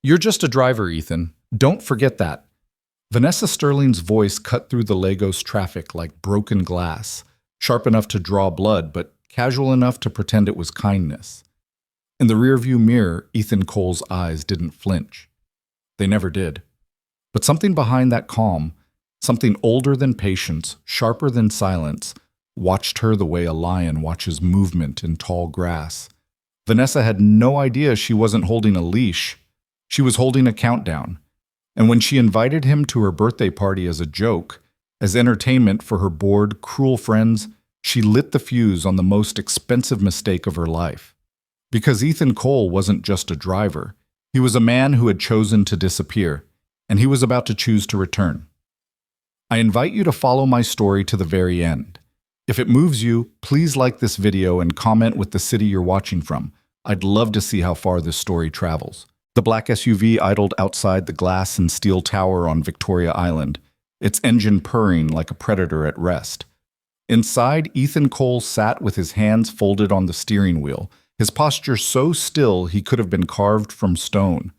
You're just a driver, Ethan. Don't forget that. Vanessa Sterling's voice cut through the Lagos traffic like broken glass, sharp enough to draw blood, but casual enough to pretend it was kindness. In the rearview mirror, Ethan Cole's eyes didn't flinch. They never did. But something behind that calm, something older than patience, sharper than silence, watched her the way a lion watches movement in tall grass. Vanessa had no idea she wasn't holding a leash. She was holding a countdown. And when she invited him to her birthday party as a joke, as entertainment for her bored, cruel friends, she lit the fuse on the most expensive mistake of her life. Because Ethan Cole wasn't just a driver. He was a man who had chosen to disappear, and he was about to choose to return. I invite you to follow my story to the very end. If it moves you, please like this video and comment with the city you're watching from. I'd love to see how far this story travels. The black SUV idled outside the glass and steel tower on Victoria Island, its engine purring like a predator at rest. Inside, Ethan Cole sat with his hands folded on the steering wheel, his posture so still he could have been carved from stone.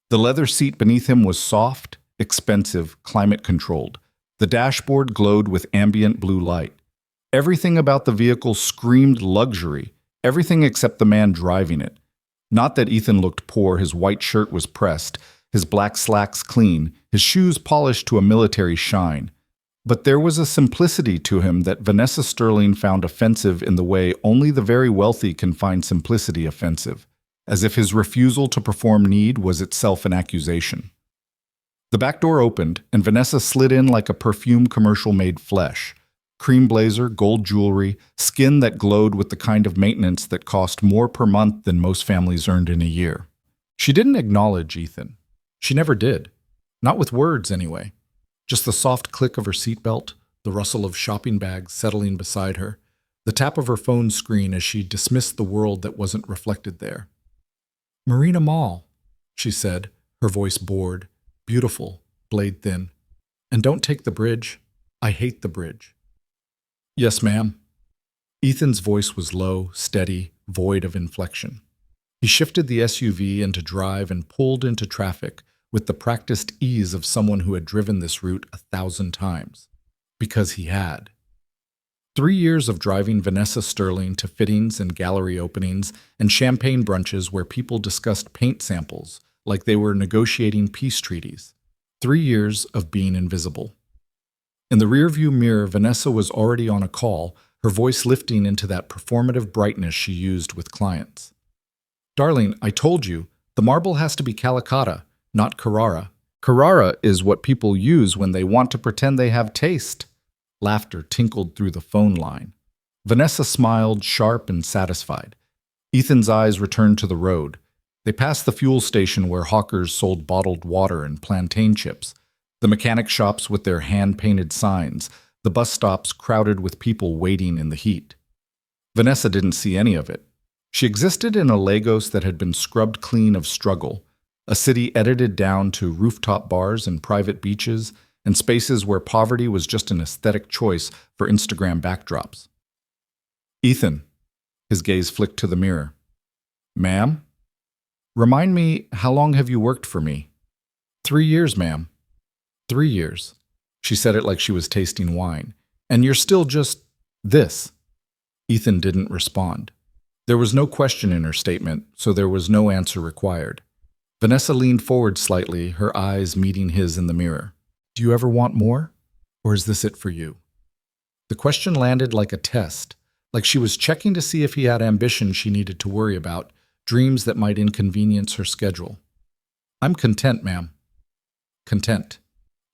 The leather seat beneath him was soft, expensive, climate-controlled. The dashboard glowed with ambient blue light. Everything about the vehicle screamed luxury, everything except the man driving it. Not that Ethan looked poor, his white shirt was pressed, his black slacks clean, his shoes polished to a military shine. But there was a simplicity to him that Vanessa Sterling found offensive in the way only the very wealthy can find simplicity offensive, as if his refusal to perform need was itself an accusation. The back door opened, and Vanessa slid in like a perfume commercial made flesh. Cream blazer, gold jewelry, skin that glowed with the kind of maintenance that cost more per month than most families earned in a year. She didn't acknowledge Ethan. She never did. Not with words, anyway. Just the soft click of her seatbelt, the rustle of shopping bags settling beside her, the tap of her phone screen as she dismissed the world that wasn't reflected there. "Marina Mall," she said, her voice bored, beautiful, blade thin. "And don't take the bridge. I hate the bridge." "Yes, ma'am." Ethan's voice was low, steady, void of inflection. He shifted the SUV into drive and pulled into traffic with the practiced ease of someone who had driven this route 1,000 times. Because he had. 3 years of driving Vanessa Sterling to fittings and gallery openings and champagne brunches where people discussed paint samples like they were negotiating peace treaties. 3 years of being invisible. In the rearview mirror, Vanessa was already on a call, her voice lifting into that performative brightness she used with clients. "Darling, I told you, the marble has to be Calicut, not Carrara. Carrara is what people use when they want to pretend they have taste." Laughter tinkled through the phone line. Vanessa smiled, sharp and satisfied. Ethan's eyes returned to the road. They passed the fuel station where hawkers sold bottled water and plantain chips, the mechanic shops with their hand-painted signs, the bus stops crowded with people waiting in the heat. Vanessa didn't see any of it. She existed in a Lagos that had been scrubbed clean of struggle, a city edited down to rooftop bars and private beaches, and spaces where poverty was just an aesthetic choice for Instagram backdrops. "Ethan," his gaze flicked to the mirror. "Ma'am?" "Remind me, how long have you worked for me?" 3 years, ma'am." 3 years. She said it like she was tasting wine. "And you're still just this." Ethan didn't respond. There was no question in her statement, so there was no answer required. Vanessa leaned forward slightly, her eyes meeting his in the mirror. "Do you ever want more? Or is this it for you?" The question landed like a test, like she was checking to see if he had ambition she needed to worry about, dreams that might inconvenience her schedule. "I'm content, ma'am." "Content."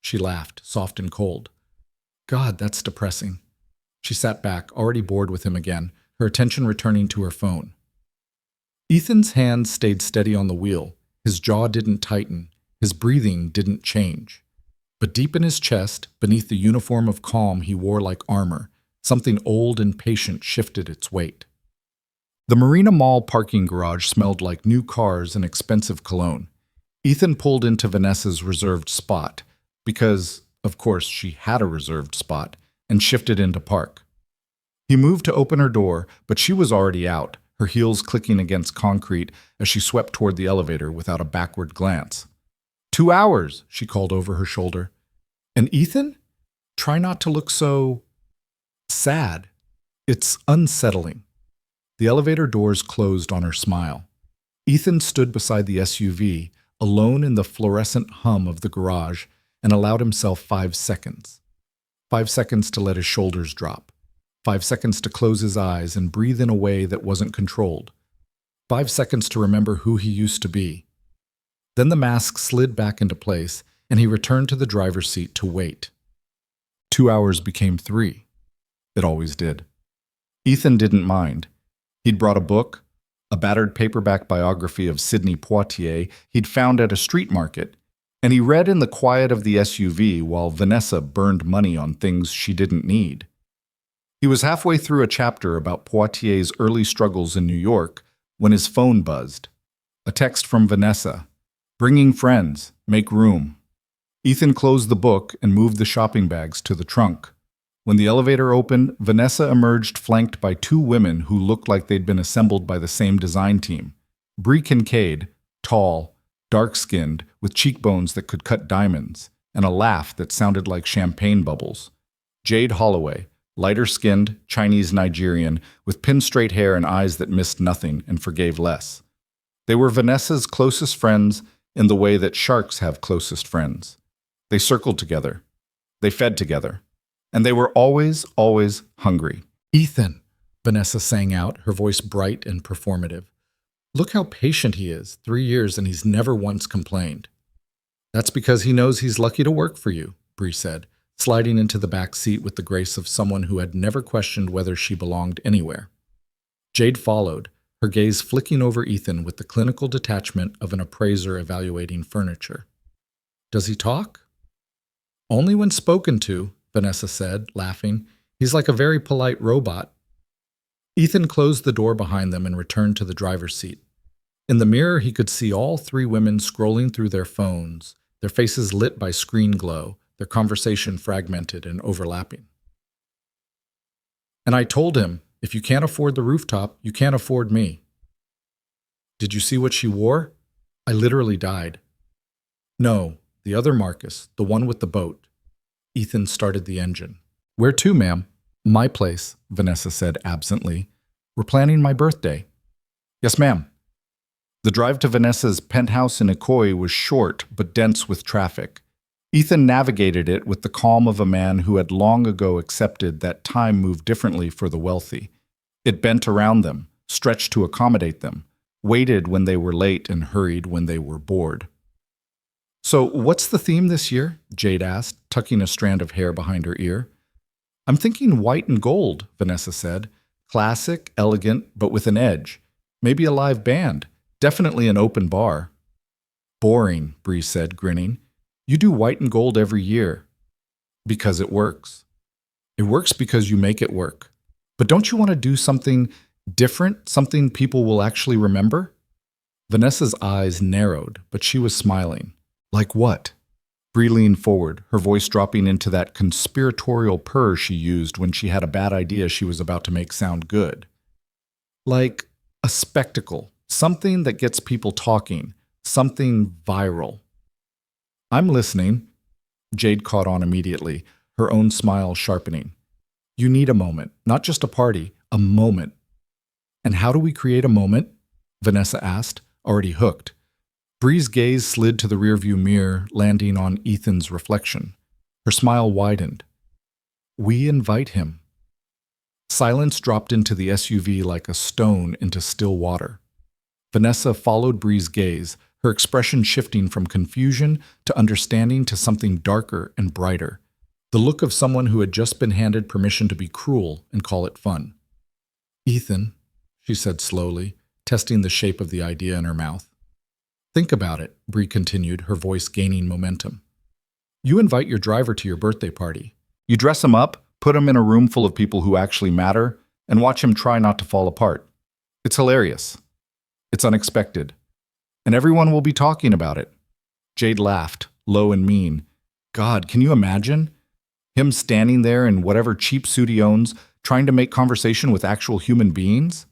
She laughed, soft and cold. "God, that's depressing." She sat back, already bored with him again, her attention returning to her phone. Ethan's hands stayed steady on the wheel. His jaw didn't tighten. His breathing didn't change. But deep in his chest, beneath the uniform of calm he wore like armor, something old and patient shifted its weight. The Marina Mall parking garage smelled like new cars and expensive cologne. Ethan pulled into Vanessa's reserved spot, because, of course, she had a reserved spot, and shifted into park. He moved to open her door, but she was already out, her heels clicking against concrete as she swept toward the elevator without a backward glance. 2 hours, she called over her shoulder. And Ethan? Try not to look so sad. It's unsettling. The elevator doors closed on her smile. Ethan stood beside the SUV, alone in the fluorescent hum of the garage, and allowed himself 5 seconds. 5 seconds to let his shoulders drop. 5 seconds to close his eyes and breathe in a way that wasn't controlled. 5 seconds to remember who he used to be. Then the mask slid back into place, and he returned to the driver's seat to wait. 2 hours became 3. It always did. Ethan didn't mind. He'd brought a book, a battered paperback biography of Sidney Poitier he'd found at a street market, and he read in the quiet of the SUV while Vanessa burned money on things she didn't need. He was halfway through a chapter about Poitier's early struggles in New York when his phone buzzed. A text from Vanessa. Bringing friends. Make room. Ethan closed the book and moved the shopping bags to the trunk. When the elevator opened, Vanessa emerged flanked by 2 women who looked like they'd been assembled by the same design team. Bree Kincaid, tall, dark-skinned, with cheekbones that could cut diamonds, and a laugh that sounded like champagne bubbles. Jade Holloway, lighter-skinned, Chinese-Nigerian, with pin-straight hair and eyes that missed nothing and forgave less. They were Vanessa's closest friends in the way that sharks have closest friends. They circled together. They fed together. And they were always, always hungry. Ethan, Vanessa sang out, her voice bright and performative. Look how patient he is. 3 years and he's never once complained. That's because he knows he's lucky to work for you, Bree said, sliding into the back seat with the grace of someone who had never questioned whether she belonged anywhere. Jade followed, her gaze flicking over Ethan with the clinical detachment of an appraiser evaluating furniture. Does he talk? Only when spoken to, Vanessa said, laughing. He's like a very polite robot. Ethan closed the door behind them and returned to the driver's seat. In the mirror, he could see all 3 women scrolling through their phones, their faces lit by screen glow, their conversation fragmented and overlapping. And I told him, if you can't afford the rooftop, you can't afford me. Did you see what she wore? I literally died. No, the other Marcus, the one with the boat. Ethan started the engine. Where to, ma'am? My place, Vanessa said absently. We're planning my birthday. Yes, ma'am. The drive to Vanessa's penthouse in Ikoyi was short but dense with traffic. Ethan navigated it with the calm of a man who had long ago accepted that time moved differently for the wealthy. It bent around them, stretched to accommodate them, waited when they were late and hurried when they were bored. So what's the theme this year? Jade asked, tucking a strand of hair behind her ear. I'm thinking white and gold, Vanessa said. Classic, elegant, but with an edge. Maybe a live band. Definitely an open bar. Boring, Bree said, grinning. You do white and gold every year. Because it works. It works because you make it work. But don't you want to do something different, something people will actually remember? Vanessa's eyes narrowed, but she was smiling. Like what? Bree leaned forward, her voice dropping into that conspiratorial purr she used when she had a bad idea she was about to make sound good. Like a spectacle, something that gets people talking, something viral. I'm listening. Jade caught on immediately, her own smile sharpening. You need a moment, not just a party, a moment. And how do we create a moment? Vanessa asked, already hooked. Bree's gaze slid to the rearview mirror, landing on Ethan's reflection. Her smile widened. We invite him. Silence dropped into the SUV like a stone into still water. Vanessa followed Bree's gaze, her expression shifting from confusion to understanding to something darker and brighter, the look of someone who had just been handed permission to be cruel and call it fun. Ethan, she said slowly, testing the shape of the idea in her mouth. Think about it, Bree continued, her voice gaining momentum. You invite your driver to your birthday party. You dress him up, put him in a room full of people who actually matter, and watch him try not to fall apart. It's hilarious. It's unexpected. And everyone will be talking about it. Jade laughed, low and mean. God, can you imagine? Him standing there in whatever cheap suit he owns, trying to make conversation with actual human beings?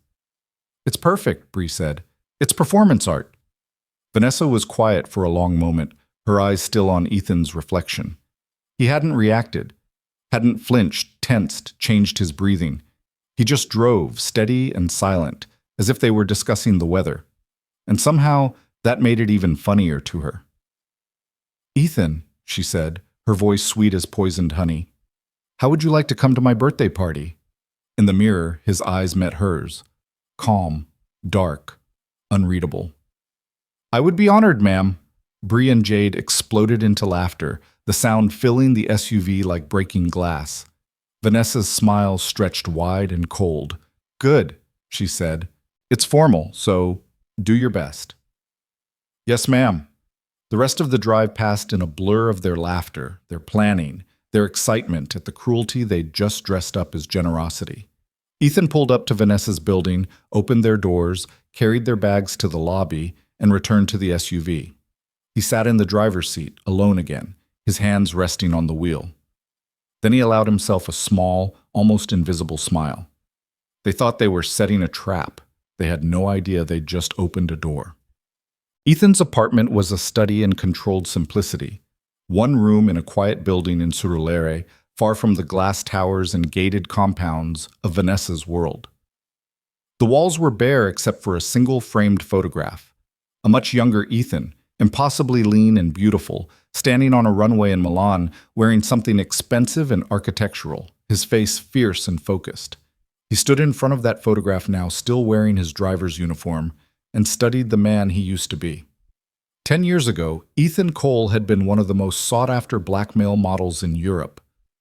It's perfect, Bree said. It's performance art. Vanessa was quiet for a long moment, her eyes still on Ethan's reflection. He hadn't reacted, hadn't flinched, tensed, changed his breathing. He just drove, steady and silent, as if they were discussing the weather. And somehow, that made it even funnier to her. Ethan, she said, her voice sweet as poisoned honey, how would you like to come to my birthday party? In the mirror, his eyes met hers. Calm, dark, unreadable. I would be honored, ma'am. Bree and Jade exploded into laughter, the sound filling the SUV like breaking glass. Vanessa's smile stretched wide and cold. Good, she said. It's formal, so do your best. Yes, ma'am. The rest of the drive passed in a blur of their laughter, their planning, their excitement at the cruelty they'd just dressed up as generosity. Ethan pulled up to Vanessa's building, opened their doors, carried their bags to the lobby, and returned to the SUV. He sat in the driver's seat, alone again, his hands resting on the wheel. Then he allowed himself a small, almost invisible smile. They thought they were setting a trap. They had no idea they'd just opened a door. Ethan's apartment was a study in controlled simplicity. One room in a quiet building in Surulere, far from the glass towers and gated compounds of Vanessa's world. The walls were bare except for a single framed photograph. A much younger Ethan, impossibly lean and beautiful, standing on a runway in Milan, wearing something expensive and architectural, his face fierce and focused. He stood in front of that photograph now, still wearing his driver's uniform, and studied the man he used to be. 10 years ago, Ethan Cole had been one of the most sought-after black male models in Europe.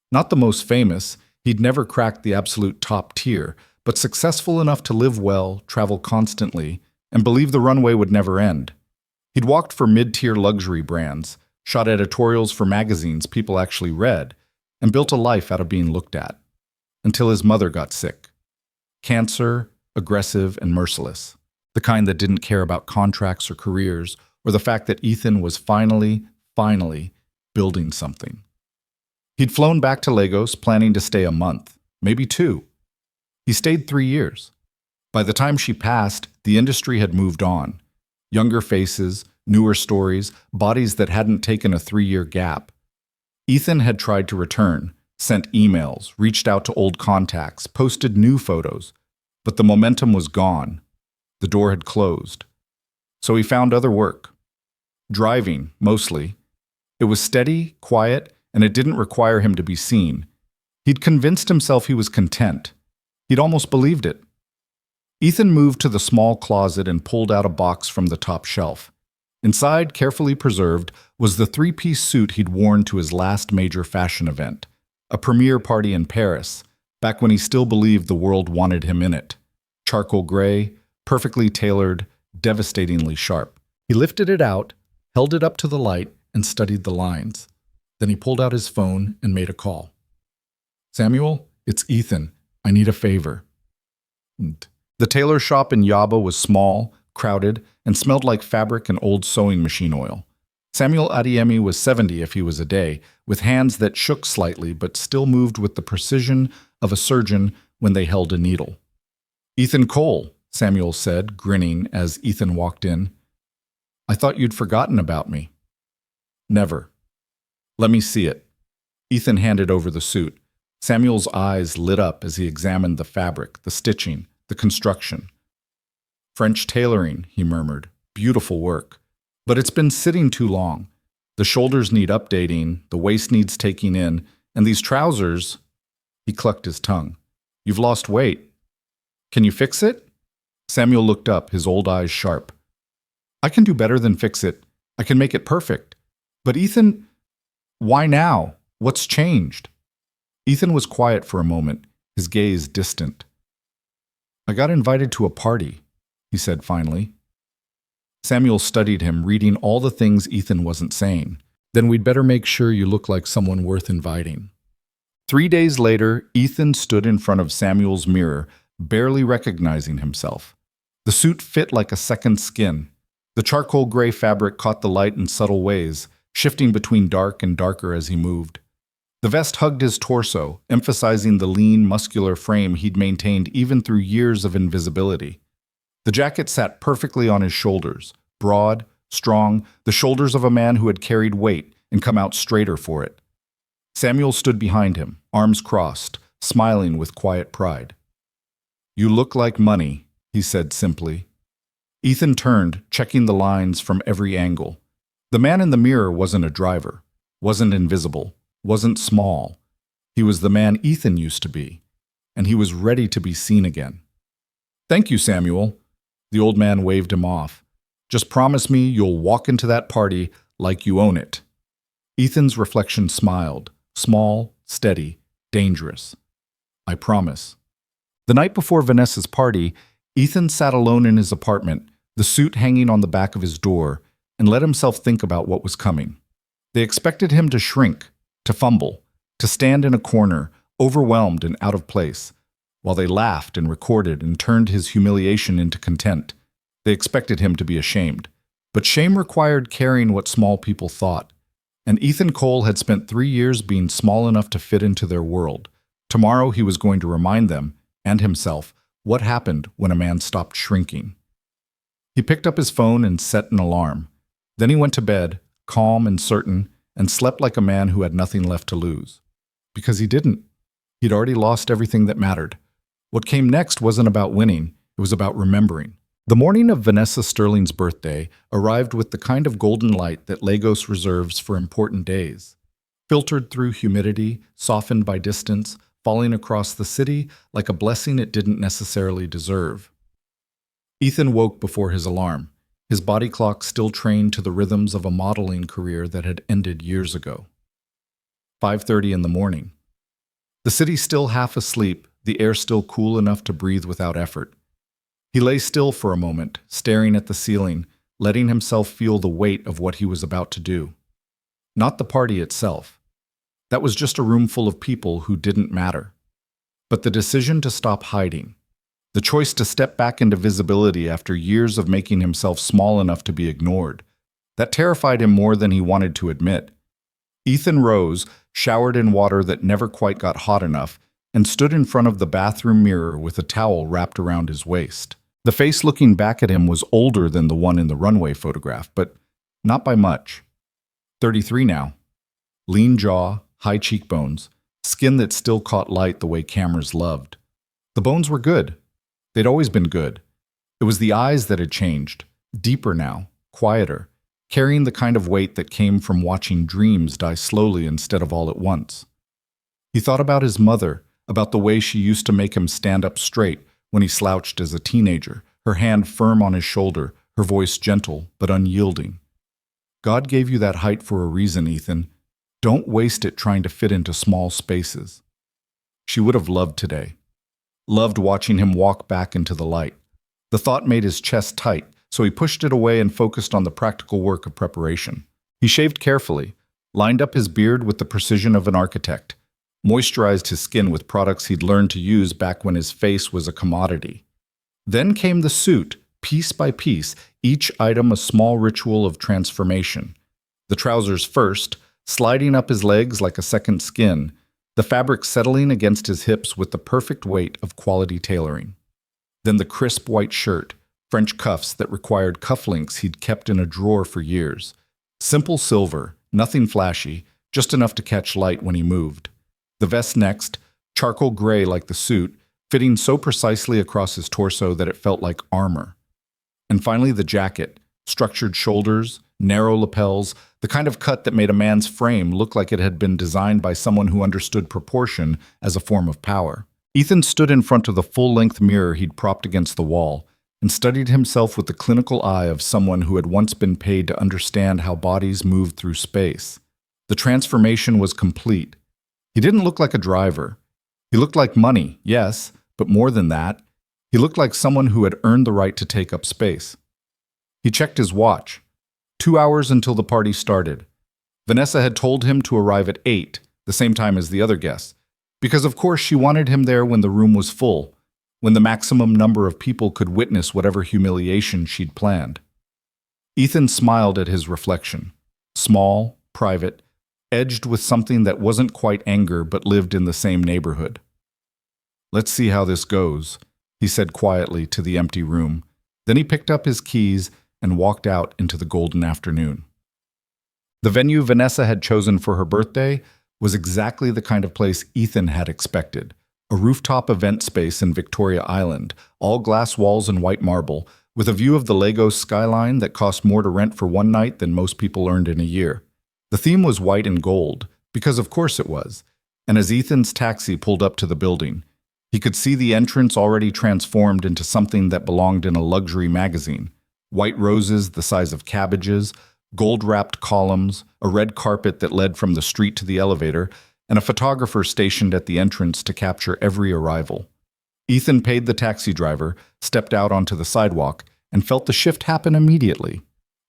Not the most famous, he'd never cracked the absolute top tier, but successful enough to live well, travel constantly, and believe the runway would never end. He'd walked for mid-tier luxury brands, shot editorials for magazines people actually read, and built a life out of being looked at. Until his mother got sick. Cancer, aggressive, and merciless. The kind that didn't care about contracts or careers, or the fact that Ethan was finally building something. He'd flown back to Lagos, planning to stay a month, maybe 2. He stayed 3 years. By the time she passed, the industry had moved on. Younger faces, newer stories, bodies that hadn't taken a 3-year gap. Ethan had tried to return, sent emails, reached out to old contacts, posted new photos, but the momentum was gone. The door had closed. So he found other work. Driving, mostly. It was steady, quiet, and it didn't require him to be seen. He'd convinced himself he was content. He'd almost believed it. Ethan moved to the small closet and pulled out a box from the top shelf. Inside, carefully preserved, was the 3-piece suit he'd worn to his last major fashion event, a premiere party in Paris, back when he still believed the world wanted him in it. Charcoal gray, perfectly tailored, devastatingly sharp. He lifted it out, held it up to the light, and studied the lines. Then he pulled out his phone and made a call. Samuel, it's Ethan. I need a favor. The tailor shop in Yaba was small, crowded, and smelled like fabric and old sewing machine oil. Samuel Adiemi was 70 if he was a day, with hands that shook slightly but still moved with the precision of a surgeon when they held a needle. Ethan Cole, Samuel said, grinning as Ethan walked in. I thought you'd forgotten about me. Never. Let me see it. Ethan handed over the suit. Samuel's eyes lit up as he examined the fabric, the stitching, the construction. French tailoring, he murmured. Beautiful work. But it's been sitting too long. The shoulders need updating, the waist needs taking in, and these trousers... He clucked his tongue. You've lost weight. Can you fix it? Samuel looked up, his old eyes sharp. I can do better than fix it. I can make it perfect. But Ethan, why now? What's changed? Ethan was quiet for a moment, his gaze distant. I got invited to a party, he said finally. Samuel studied him, reading all the things Ethan wasn't saying. Then we'd better make sure you look like someone worth inviting. 3 days later, Ethan stood in front of Samuel's mirror, barely recognizing himself. The suit fit like a second skin. The charcoal gray fabric caught the light in subtle ways, shifting between dark and darker as he moved. The vest hugged his torso, emphasizing the lean, muscular frame he'd maintained even through years of invisibility. The jacket sat perfectly on his shoulders, broad, strong, the shoulders of a man who had carried weight and come out straighter for it. Samuel stood behind him, arms crossed, smiling with quiet pride. "You look like money," he said simply. Ethan turned, checking the lines from every angle. The man in the mirror wasn't a driver, wasn't invisible, wasn't small. He was the man Ethan used to be, and he was ready to be seen again. "Thank you, Samuel." The old man waved him off. "Just promise me you'll walk into that party like you own it." Ethan's reflection smiled, small, steady, dangerous. "I promise." The night before Vanessa's party, Ethan sat alone in his apartment, the suit hanging on the back of his door, and let himself think about what was coming. They expected him to shrink, to fumble, to stand in a corner, overwhelmed and out of place, while they laughed and recorded and turned his humiliation into content. They expected him to be ashamed. But shame required caring what small people thought. And Ethan Cole had spent 3 years being small enough to fit into their world. Tomorrow he was going to remind them, and himself, what happened when a man stopped shrinking. He picked up his phone and set an alarm. Then he went to bed, calm and certain, and slept like a man who had nothing left to lose. Because he didn't. He'd already lost everything that mattered. What came next wasn't about winning, it was about remembering. The morning of Vanessa Sterling's birthday arrived with the kind of golden light that Lagos reserves for important days. Filtered through humidity, softened by distance, falling across the city like a blessing it didn't necessarily deserve. Ethan woke before his alarm, his body clock still trained to the rhythms of a modeling career that had ended years ago. 5:30 in the morning. The city still half asleep, the air still cool enough to breathe without effort. He lay still for a moment, staring at the ceiling, letting himself feel the weight of what he was about to do. Not the party itself. That was just a room full of people who didn't matter. But the decision to stop hiding, the choice to step back into visibility after years of making himself small enough to be ignored, that terrified him more than he wanted to admit. Ethan rose, showered in water that never quite got hot enough, and stood in front of the bathroom mirror with a towel wrapped around his waist. The face looking back at him was older than the one in the runway photograph, but not by much. 33 now. Lean jaw, high cheekbones, skin that still caught light the way cameras loved. The bones were good. They'd always been good. It was the eyes that had changed, deeper now, quieter, carrying the kind of weight that came from watching dreams die slowly instead of all at once. He thought about his mother, about the way she used to make him stand up straight when he slouched as a teenager, her hand firm on his shoulder, her voice gentle but unyielding. God gave you that height for a reason, Ethan. Don't waste it trying to fit into small spaces. She would have loved today. Loved watching him walk back into the light. The thought made his chest tight, so he pushed it away and focused on the practical work of preparation. He shaved carefully, lined up his beard with the precision of an architect, moisturized his skin with products he'd learned to use back when his face was a commodity. Then came the suit, piece by piece, each item a small ritual of transformation. The trousers first, sliding up his legs like a second skin, the fabric settling against his hips with the perfect weight of quality tailoring. Then the crisp white shirt, French cuffs that required cufflinks he'd kept in a drawer for years. Simple silver, nothing flashy, just enough to catch light when he moved. The vest next, charcoal gray like the suit, fitting so precisely across his torso that it felt like armor. And finally the jacket, structured shoulders, narrow lapels, the kind of cut that made a man's frame look like it had been designed by someone who understood proportion as a form of power. Ethan stood in front of the full-length mirror he'd propped against the wall and studied himself with the clinical eye of someone who had once been paid to understand how bodies moved through space. The transformation was complete. He didn't look like a driver. He looked like money, yes, but more than that, he looked like someone who had earned the right to take up space. He checked his watch. 2 hours until the party started. Vanessa had told him to arrive at 8, the same time as the other guests, because of course she wanted him there when the room was full, when the maximum number of people could witness whatever humiliation she'd planned. Ethan smiled at his reflection. Small, private, edged with something that wasn't quite anger but lived in the same neighborhood. "Let's see how this goes," he said quietly to the empty room, Then he picked up his keys and walked out into the golden afternoon. The venue Vanessa had chosen for her birthday was exactly the kind of place Ethan had expected. A rooftop event space in Victoria Island, all glass walls and white marble, with a view of the Lagos skyline that cost more to rent for one night than most people earned in a year. The theme was white and gold, because of course it was, and as Ethan's taxi pulled up to the building, he could see the entrance already transformed into something that belonged in a luxury magazine. White roses the size of cabbages, gold-wrapped columns, a red carpet that led from the street to the elevator, and a photographer stationed at the entrance to capture every arrival. Ethan paid the taxi driver, stepped out onto the sidewalk, and felt the shift happen immediately.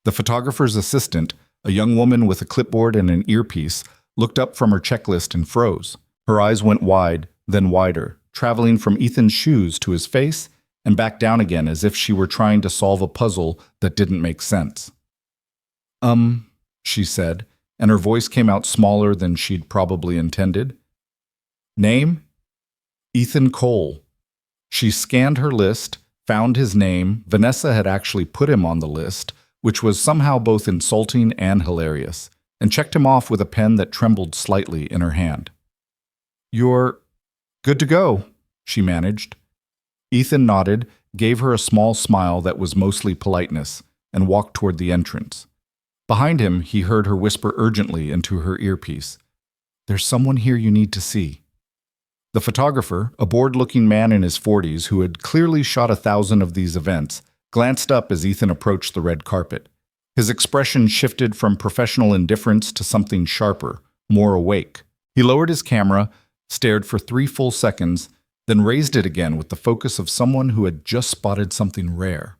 The photographer's assistant, a young woman with a clipboard and an earpiece, looked up from her checklist and froze. Her eyes went wide, then wider, traveling from Ethan's shoes to his face and back down again as if she were trying to solve a puzzle that didn't make sense. She said, and her voice came out smaller than she'd probably intended. Name? Ethan Cole. She scanned her list, found his name. Vanessa had actually put him on the list, which was somehow both insulting and hilarious, and checked him off with a pen that trembled slightly in her hand. You're good to go, she managed. Ethan nodded, gave her a small smile that was mostly politeness, and walked toward the entrance. Behind him, he heard her whisper urgently into her earpiece. There's someone here you need to see. The photographer, a bored-looking man in his 40s who had clearly shot 1,000 of these events, glanced up as Ethan approached the red carpet. His expression shifted from professional indifference to something sharper, more awake. He lowered his camera, stared for 3 full seconds, then raised it again with the focus of someone who had just spotted something rare.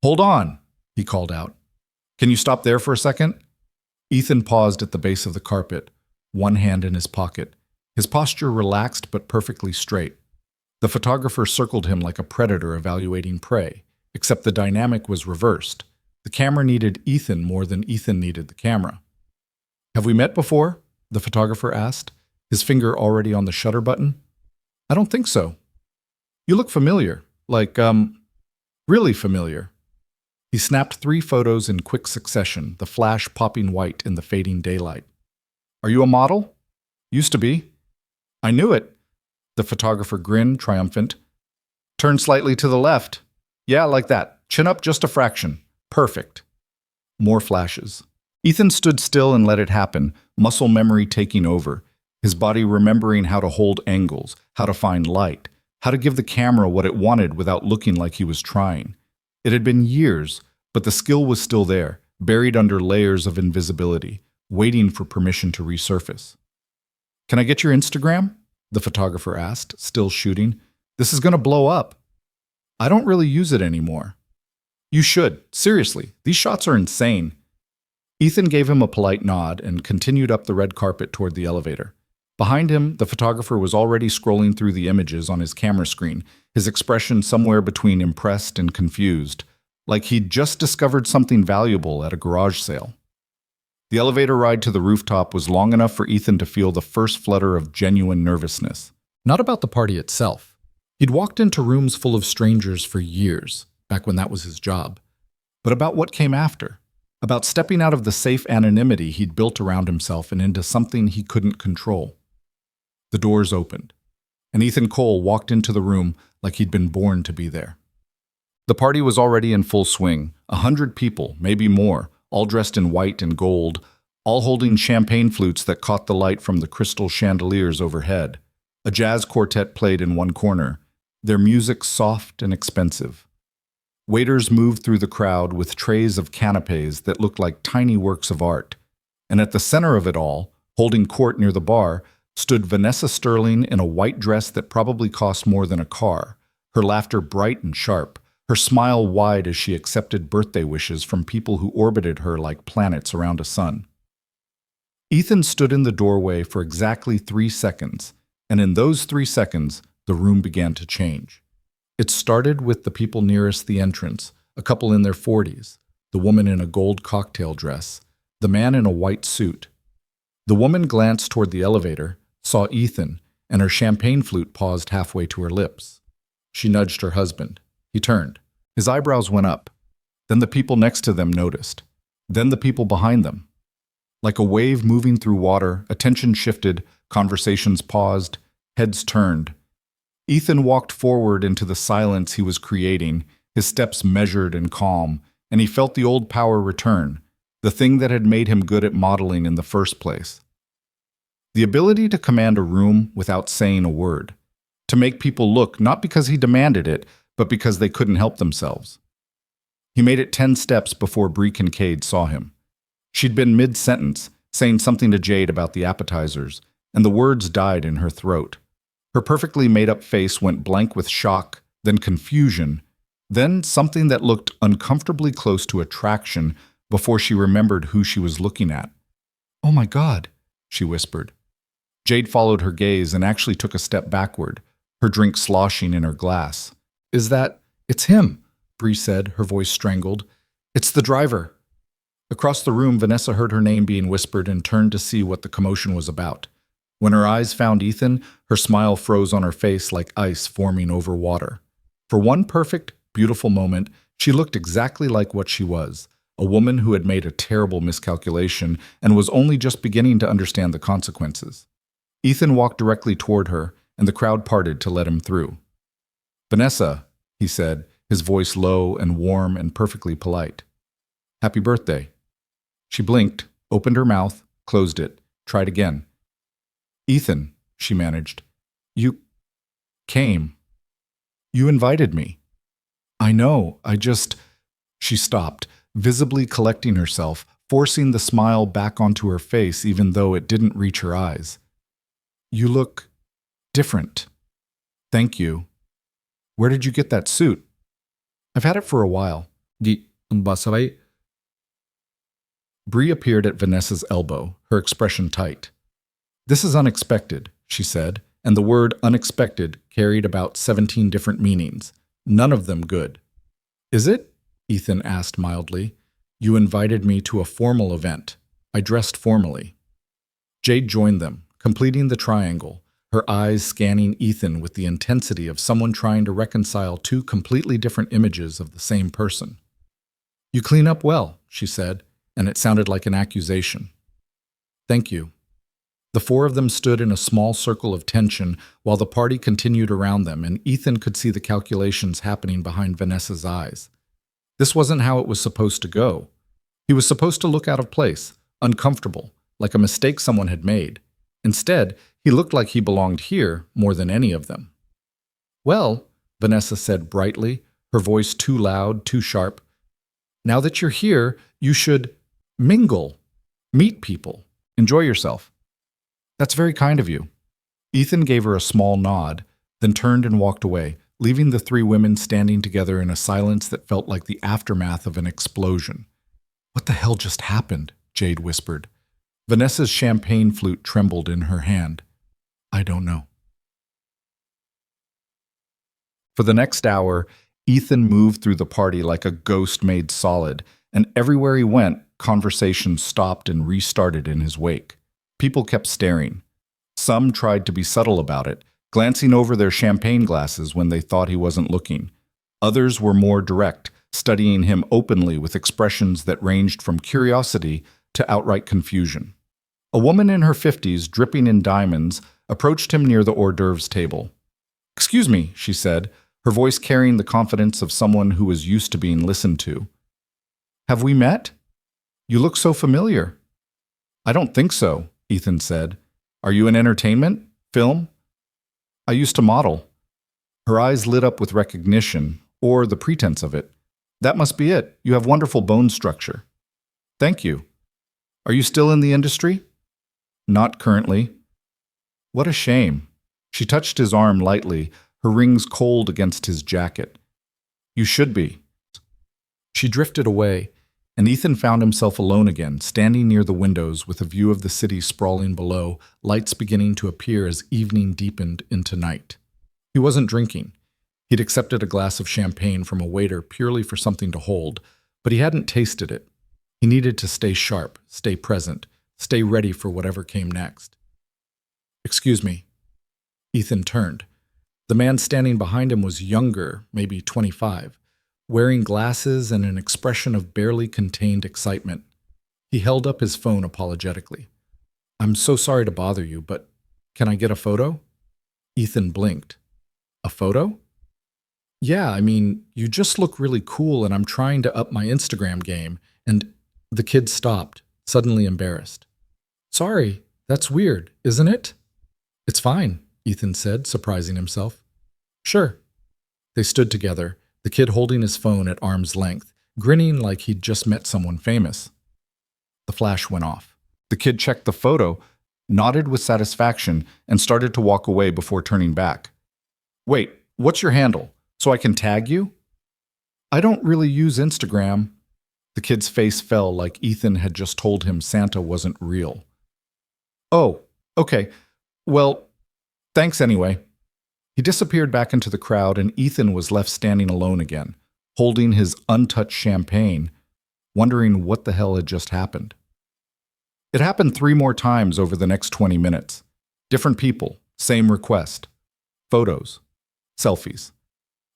Hold on, he called out. Can you stop there for a second? Ethan paused at the base of the carpet, one hand in his pocket, his posture relaxed but perfectly straight. The photographer circled him like a predator evaluating prey, except the dynamic was reversed. The camera needed Ethan more than Ethan needed the camera. Have we met before? The photographer asked, his finger already on the shutter button. I don't think so. You look familiar, like, really familiar. He snapped 3 photos in quick succession, the flash popping white in the fading daylight. Are you a model? Used to be. I knew it. The photographer grinned, triumphant. Turn slightly to the left. Yeah, like that. Chin up just a fraction. Perfect. More flashes. Ethan stood still and let it happen, muscle memory taking over, his body remembering how to hold angles, how to find light, how to give the camera what it wanted without looking like he was trying. It had been years, but the skill was still there, buried under layers of invisibility, waiting for permission to resurface. Can I get your Instagram? The photographer asked, still shooting. This is going to blow up. I don't really use it anymore. You should. Seriously, these shots are insane. Ethan gave him a polite nod and continued up the red carpet toward the elevator. Behind him, the photographer was already scrolling through the images on his camera screen, his expression somewhere between impressed and confused, like he'd just discovered something valuable at a garage sale. The elevator ride to the rooftop was long enough for Ethan to feel the first flutter of genuine nervousness. Not about the party itself. He'd walked into rooms full of strangers for years, back when that was his job, but about what came after, about stepping out of the safe anonymity he'd built around himself and into something he couldn't control. The doors opened, and Ethan Cole walked into the room like he'd been born to be there. The party was already in full swing, 100 people, maybe more, all dressed in white and gold, all holding champagne flutes that caught the light from the crystal chandeliers overhead. A jazz quartet played in one corner, their music soft and expensive. Waiters moved through the crowd with trays of canapes that looked like tiny works of art, and at the center of it all, holding court near the bar, stood Vanessa Sterling in a white dress that probably cost more than a car, her laughter bright and sharp, her smile wide as she accepted birthday wishes from people who orbited her like planets around a sun. Ethan stood in the doorway for exactly 3 seconds, and in those 3 seconds, the room began to change. It started with the people nearest the entrance, a couple in their 40s, the woman in a gold cocktail dress, the man in a white suit. The woman glanced toward the elevator, saw Ethan, and her champagne flute paused halfway to her lips. She nudged her husband. He turned. His eyebrows went up. Then the people next to them noticed. Then the people behind them. Like a wave moving through water, attention shifted, conversations paused, heads turned. Ethan walked forward into the silence he was creating, his steps measured and calm, and he felt the old power return, the thing that had made him good at modeling in the first place. The ability to command a room without saying a word, to make people look not because he demanded it, but because they couldn't help themselves. He made it 10 steps before Bree Kincaid saw him. She'd been mid-sentence, saying something to Jade about the appetizers, and the words died in her throat. Her perfectly made-up face went blank with shock, then confusion, then something that looked uncomfortably close to attraction before she remembered who she was looking at. "Oh my God," she whispered. Jade followed her gaze and actually took a step backward, her drink sloshing in her glass. "It's him," Bree said, her voice strangled. "It's the driver." Across the room, Vanessa heard her name being whispered and turned to see what the commotion was about. When her eyes found Ethan, her smile froze on her face like ice forming over water. For one perfect, beautiful moment, she looked exactly like what she was, a woman who had made a terrible miscalculation and was only just beginning to understand the consequences. Ethan walked directly toward her, and the crowd parted to let him through. "Vanessa," he said, his voice low and warm and perfectly polite. "Happy birthday." She blinked, opened her mouth, closed it, tried again. "Ethan," she managed. "You came. You invited me." "I know, She stopped, visibly collecting herself, forcing the smile back onto her face even though it didn't reach her eyes. "You look different." "Thank you. Where did you get that suit?" "I've had it for a while." Bree appeared at Vanessa's elbow, her expression tight. "This is unexpected," she said, and the word unexpected carried about 17 different meanings, none of them good. "Is it?" Ethan asked mildly. "You invited me to a formal event. I dressed formally." Jade joined them, completing the triangle, her eyes scanning Ethan with the intensity of someone trying to reconcile two completely different images of the same person. "You clean up well," she said, and it sounded like an accusation. "Thank you." The four of them stood in a small circle of tension while the party continued around them, and Ethan could see the calculations happening behind Vanessa's eyes. This wasn't how it was supposed to go. He was supposed to look out of place, uncomfortable, like a mistake someone had made. Instead, he looked like he belonged here more than any of them. "Well," Vanessa said brightly, her voice too loud, too sharp, "now that you're here, you should mingle, meet people, enjoy yourself." "That's very kind of you." Ethan gave her a small nod, then turned and walked away, leaving the three women standing together in a silence that felt like the aftermath of an explosion. "What the hell just happened?" Jade whispered. Vanessa's champagne flute trembled in her hand. "I don't know." For the next hour, Ethan moved through the party like a ghost made solid, and everywhere he went, conversations stopped and restarted in his wake. People kept staring. Some tried to be subtle about it, glancing over their champagne glasses when they thought he wasn't looking. Others were more direct, studying him openly with expressions that ranged from curiosity to outright confusion. A woman in her 50s, dripping in diamonds, approached him near the hors d'oeuvres table. "Excuse me," she said, her voice carrying the confidence of someone who was used to being listened to. "Have we met? You look so familiar." "I don't think so," Ethan said. "Are you in entertainment? Film?" "I used to model." Her eyes lit up with recognition, or the pretense of it. "That must be it. You have wonderful bone structure." "Thank you." "Are you still in the industry?" "Not currently." "What a shame." She touched his arm lightly, her rings cold against his jacket. "You should be." She drifted away, and Ethan found himself alone again, standing near the windows with a view of the city sprawling below, lights beginning to appear as evening deepened into night. He wasn't drinking. He'd accepted a glass of champagne from a waiter purely for something to hold, but he hadn't tasted it. He needed to stay sharp, stay present, stay ready for whatever came next. "Excuse me." Ethan turned. The man standing behind him was younger, maybe 25, wearing glasses and an expression of barely contained excitement. He held up his phone apologetically. "I'm so sorry to bother you, but can I get a photo?" Ethan blinked. "A photo?" "Yeah, I mean, you just look really cool and I'm trying to up my Instagram game." And the kid stopped, suddenly embarrassed. "Sorry, that's weird, isn't it?" "It's fine," Ethan said, surprising himself. "Sure." They stood together, the kid holding his phone at arm's length, grinning like he'd just met someone famous. The flash went off. The kid checked the photo, nodded with satisfaction, and started to walk away before turning back. "Wait, what's your handle? So I can tag you?" "I don't really use Instagram." The kid's face fell like Ethan had just told him Santa wasn't real. "Oh, okay. Well, thanks anyway." He disappeared back into the crowd, and Ethan was left standing alone again, holding his untouched champagne, wondering what the hell had just happened. It happened 3 more times over the next 20 minutes. Different people, same request. Photos. Selfies.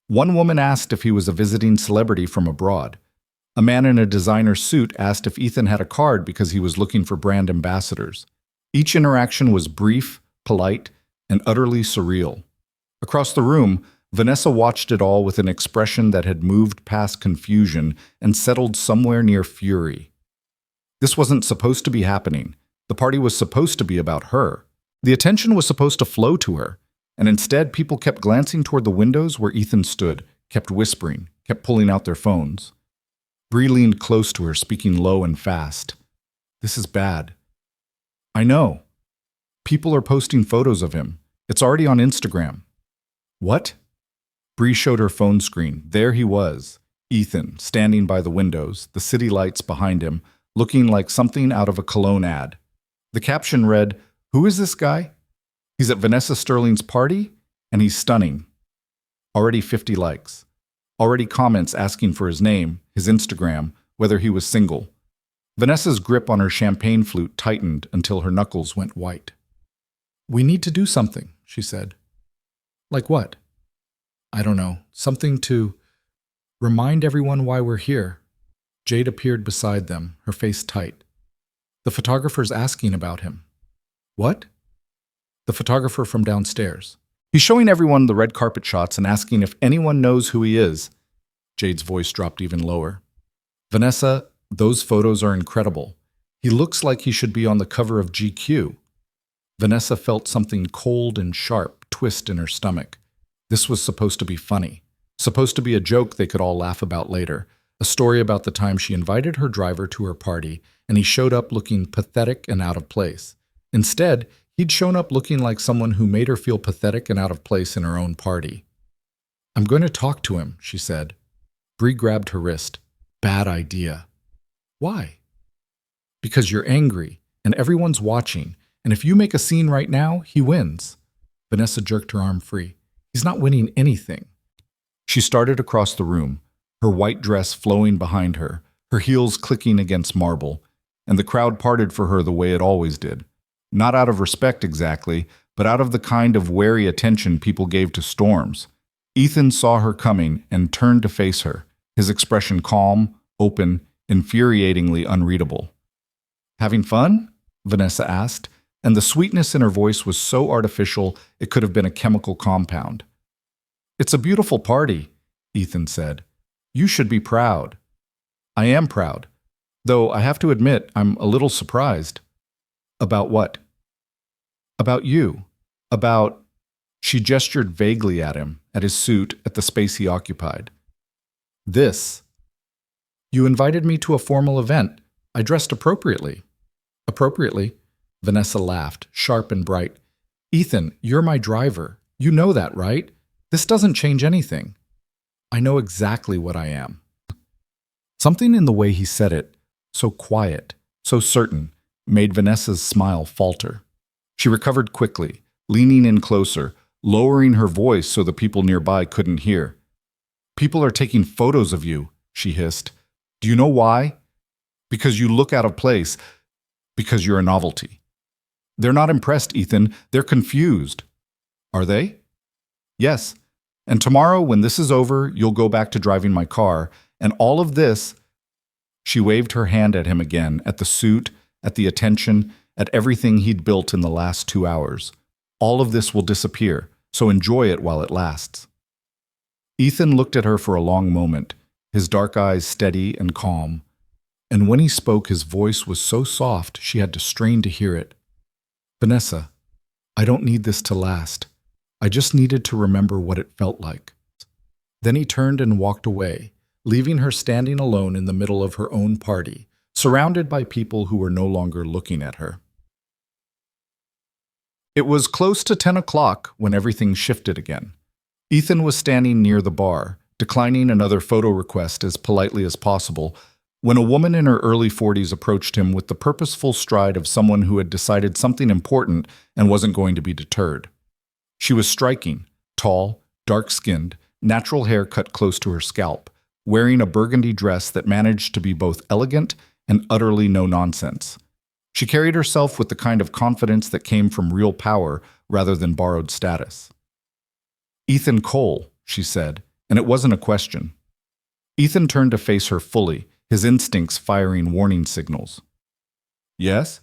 One woman asked if he was a visiting celebrity from abroad. A man in a designer suit asked if Ethan had a card because he was looking for brand ambassadors. Each interaction was brief, polite, and utterly surreal. Across the room, Vanessa watched it all with an expression that had moved past confusion and settled somewhere near fury. This wasn't supposed to be happening. The party was supposed to be about her. The attention was supposed to flow to her, and instead people kept glancing toward the windows where Ethan stood, kept whispering, kept pulling out their phones. Bree leaned close to her, speaking low and fast. "This is bad." "I know. People are posting photos of him. It's already on Instagram." "What?" Bree showed her phone screen. There he was, Ethan, standing by the windows, the city lights behind him, looking like something out of a cologne ad. The caption read, "Who is this guy? He's at Vanessa Sterling's party, and he's stunning." Already 50 likes. Already comments asking for his name, his Instagram, whether he was single. Vanessa's grip on her champagne flute tightened until her knuckles went white. "We need to do something," she said. "Like what?" "I don't know. Something to remind everyone why we're here." Jade appeared beside them, her face tight. "The photographer's asking about him." "What?" "The photographer from downstairs. He's showing everyone the red carpet shots and asking if anyone knows who he is." Jade's voice dropped even lower. "Vanessa, those photos are incredible. He looks like he should be on the cover of GQ." Vanessa felt something cold and sharp twist in her stomach. This was supposed to be funny. Supposed to be a joke they could all laugh about later. A story about the time she invited her driver to her party, and he showed up looking pathetic and out of place. Instead, he'd shown up looking like someone who made her feel pathetic and out of place in her own party. "I'm going to talk to him," she said. Bree grabbed her wrist. "Bad idea." "Why?" "Because you're angry, and everyone's watching, and if you make a scene right now, he wins." Vanessa jerked her arm free. "He's not winning anything." She started across the room, her white dress flowing behind her, her heels clicking against marble, and the crowd parted for her the way it always did. Not out of respect exactly, but out of the kind of wary attention people gave to storms. Ethan saw her coming and turned to face her, his expression calm, open, infuriatingly unreadable. "Having fun?" Vanessa asked, and the sweetness in her voice was so artificial it could have been a chemical compound. "It's a beautiful party," Ethan said. "You should be proud." "I am proud, though I have to admit I'm a little surprised." "About what?" "About you. About—" She gestured vaguely at him, at his suit, at the space he occupied. "This. You invited me to a formal event. I dressed appropriately." "Appropriately?" Vanessa laughed, sharp and bright. "Ethan, you're my driver. You know that, right? This doesn't change anything." "I know exactly what I am." Something in the way he said it, so quiet, so certain, made Vanessa's smile falter. She recovered quickly, leaning in closer, lowering her voice so the people nearby couldn't hear. "People are taking photos of you," she hissed. "Do you know why? Because you look out of place. Because you're a novelty." "They're not impressed, Ethan. They're confused." "Are they?" "Yes. And tomorrow, when this is over, you'll go back to driving my car. And all of this, she waved her hand at him again, at the suit, at the attention, at everything he'd built in the last 2 hours. All of this will disappear, so enjoy it while it lasts. Ethan looked at her for a long moment, his dark eyes steady and calm. And when he spoke, his voice was so soft she had to strain to hear it. Vanessa, I don't need this to last. I just needed to remember what it felt like. Then he turned and walked away, leaving her standing alone in the middle of her own party, surrounded by people who were no longer looking at her. It was close to 10 o'clock when everything shifted again. Ethan was standing near the bar, declining another photo request as politely as possible, when a woman in her early 40s approached him with the purposeful stride of someone who had decided something important and wasn't going to be deterred. She was striking, tall, dark-skinned, natural hair cut close to her scalp, wearing a burgundy dress that managed to be both elegant and utterly no-nonsense. She carried herself with the kind of confidence that came from real power rather than borrowed status. "Ethan Cole," she said, and it wasn't a question. Ethan turned to face her fully, his instincts firing warning signals. "Yes?"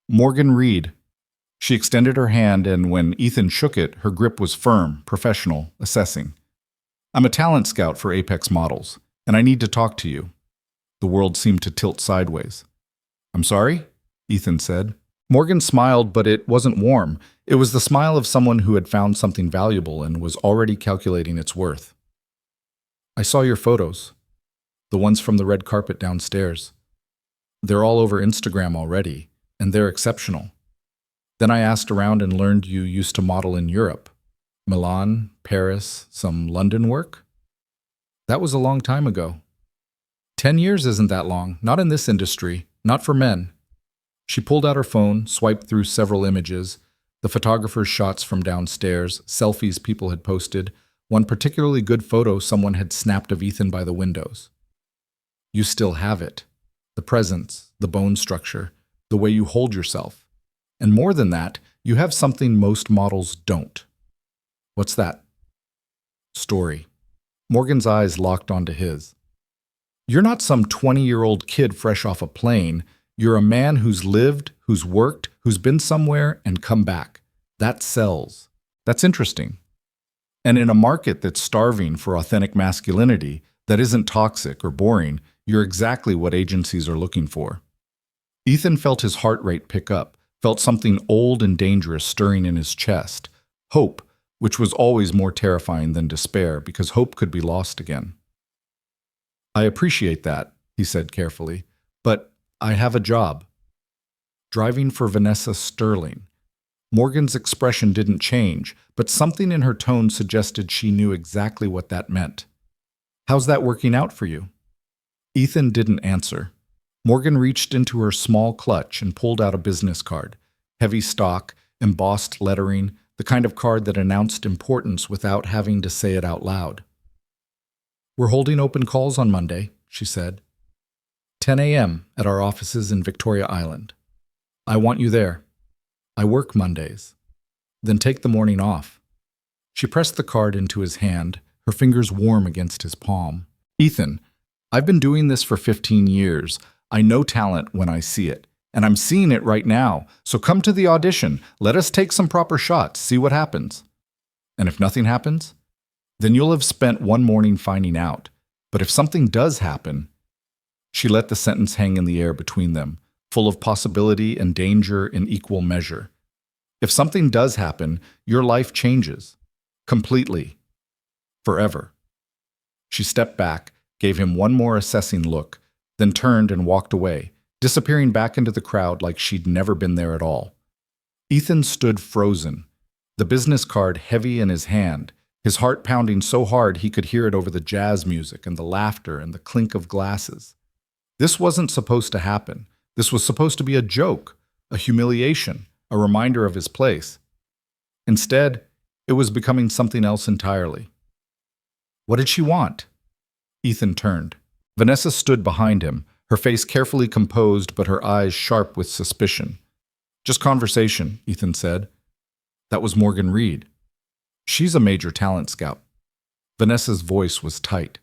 "Morgan Reed." She extended her hand, and when Ethan shook it, her grip was firm, professional, assessing. "I'm a talent scout for Apex Models, and I need to talk to you." The world seemed to tilt sideways. "I'm sorry?" Ethan said. Morgan smiled, but it wasn't warm. It was the smile of someone who had found something valuable and was already calculating its worth. "I saw your photos. The ones from the red carpet downstairs. They're all over Instagram already, and they're exceptional. Then I asked around and learned you used to model in Europe. Milan, Paris, some London work? That was a long time ago. 10 years isn't that long, not in this industry, not for men." She pulled out her phone, swiped through several images, the photographer's shots from downstairs, selfies people had posted, one particularly good photo someone had snapped of Ethan by the windows. "You still have it. The presence, the bone structure, the way you hold yourself. And more than that, you have something most models don't." "What's that?" "Story." Morgan's eyes locked onto his. "You're not some 20-year-old kid fresh off a plane. You're a man who's lived, who's worked, who's been somewhere and come back. That sells. That's interesting. And in a market that's starving for authentic masculinity, that isn't toxic or boring, you're exactly what agencies are looking for." Ethan felt his heart rate pick up, felt something old and dangerous stirring in his chest. Hope, which was always more terrifying than despair, because hope could be lost again. "I appreciate that," he said carefully, "but I have a job. Driving for Vanessa Sterling." Morgan's expression didn't change, but something in her tone suggested she knew exactly what that meant. "How's that working out for you?" Ethan didn't answer. Morgan reached into her small clutch and pulled out a business card. Heavy stock, embossed lettering, the kind of card that announced importance without having to say it out loud. "We're holding open calls on Monday," she said. 10 a.m. at our offices in Victoria Island. I want you there. I work Mondays. Then take the morning off." She pressed the card into his hand, her fingers warm against his palm. "Ethan, I've been doing this for 15 years. I know talent when I see it, and I'm seeing it right now. So come to the audition. Let us take some proper shots, see what happens. And if nothing happens, then you'll have spent one morning finding out. But if something does happen..." She let the sentence hang in the air between them, full of possibility and danger in equal measure. "If something does happen, your life changes. Completely. Forever." She stepped back, gave him one more assessing look, then turned and walked away, disappearing back into the crowd like she'd never been there at all. Ethan stood frozen, the business card heavy in his hand, his heart pounding so hard he could hear it over the jazz music and the laughter and the clink of glasses. This wasn't supposed to happen. This was supposed to be a joke, a humiliation, a reminder of his place. Instead, it was becoming something else entirely. What did she want? Ethan turned. Vanessa stood behind him, her face carefully composed but her eyes sharp with suspicion. "Just conversation," Ethan said. "That was Morgan Reed. She's a major talent scout." Vanessa's voice was tight.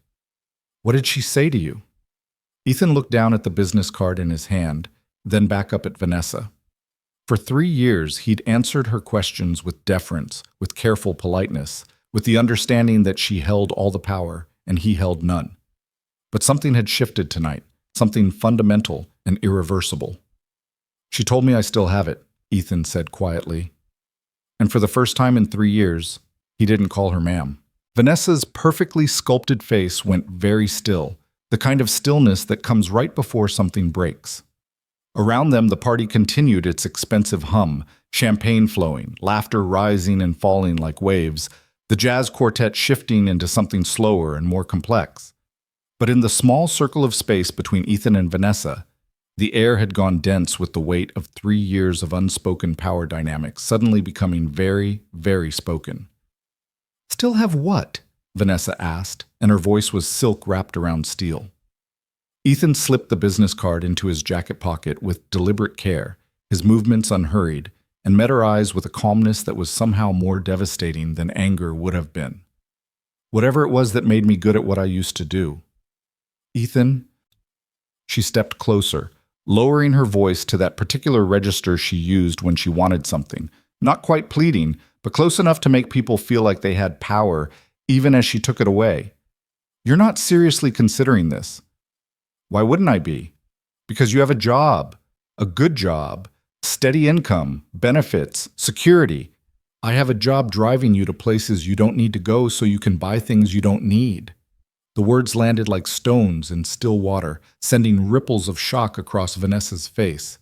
What did she say to you? Ethan looked down at the business card in his hand, then back up at Vanessa. For 3 years, he'd answered her questions with deference, with careful politeness, with the understanding that she held all the power and he held none. But something had shifted tonight, something fundamental and irreversible. She told me I still have it, Ethan said quietly. And for the first time in 3 years, he didn't call her ma'am. Vanessa's perfectly sculpted face went very still, the kind of stillness that comes right before something breaks. Around them, the party continued its expensive hum, champagne flowing, laughter rising and falling like waves, the jazz quartet shifting into something slower and more complex. But in the small circle of space between Ethan and Vanessa, the air had gone dense with the weight of 3 years of unspoken power dynamics suddenly becoming very, very spoken. Still have what? Vanessa asked, and her voice was silk wrapped around steel. Ethan slipped the business card into his jacket pocket with deliberate care, his movements unhurried, and met her eyes with a calmness that was somehow more devastating than anger would have been. Whatever it was that made me good at what I used to do. Ethan? She stepped closer, lowering her voice to that particular register she used when she wanted something, not quite pleading, but close enough to make people feel like they had power, even as she took it away. You're not seriously considering this. Why wouldn't I be? Because you have a job, a good job, steady income, benefits, security. I have a job driving you to places you don't need to go so you can buy things you don't need. The words landed like stones in still water, sending ripples of shock across Vanessa's face.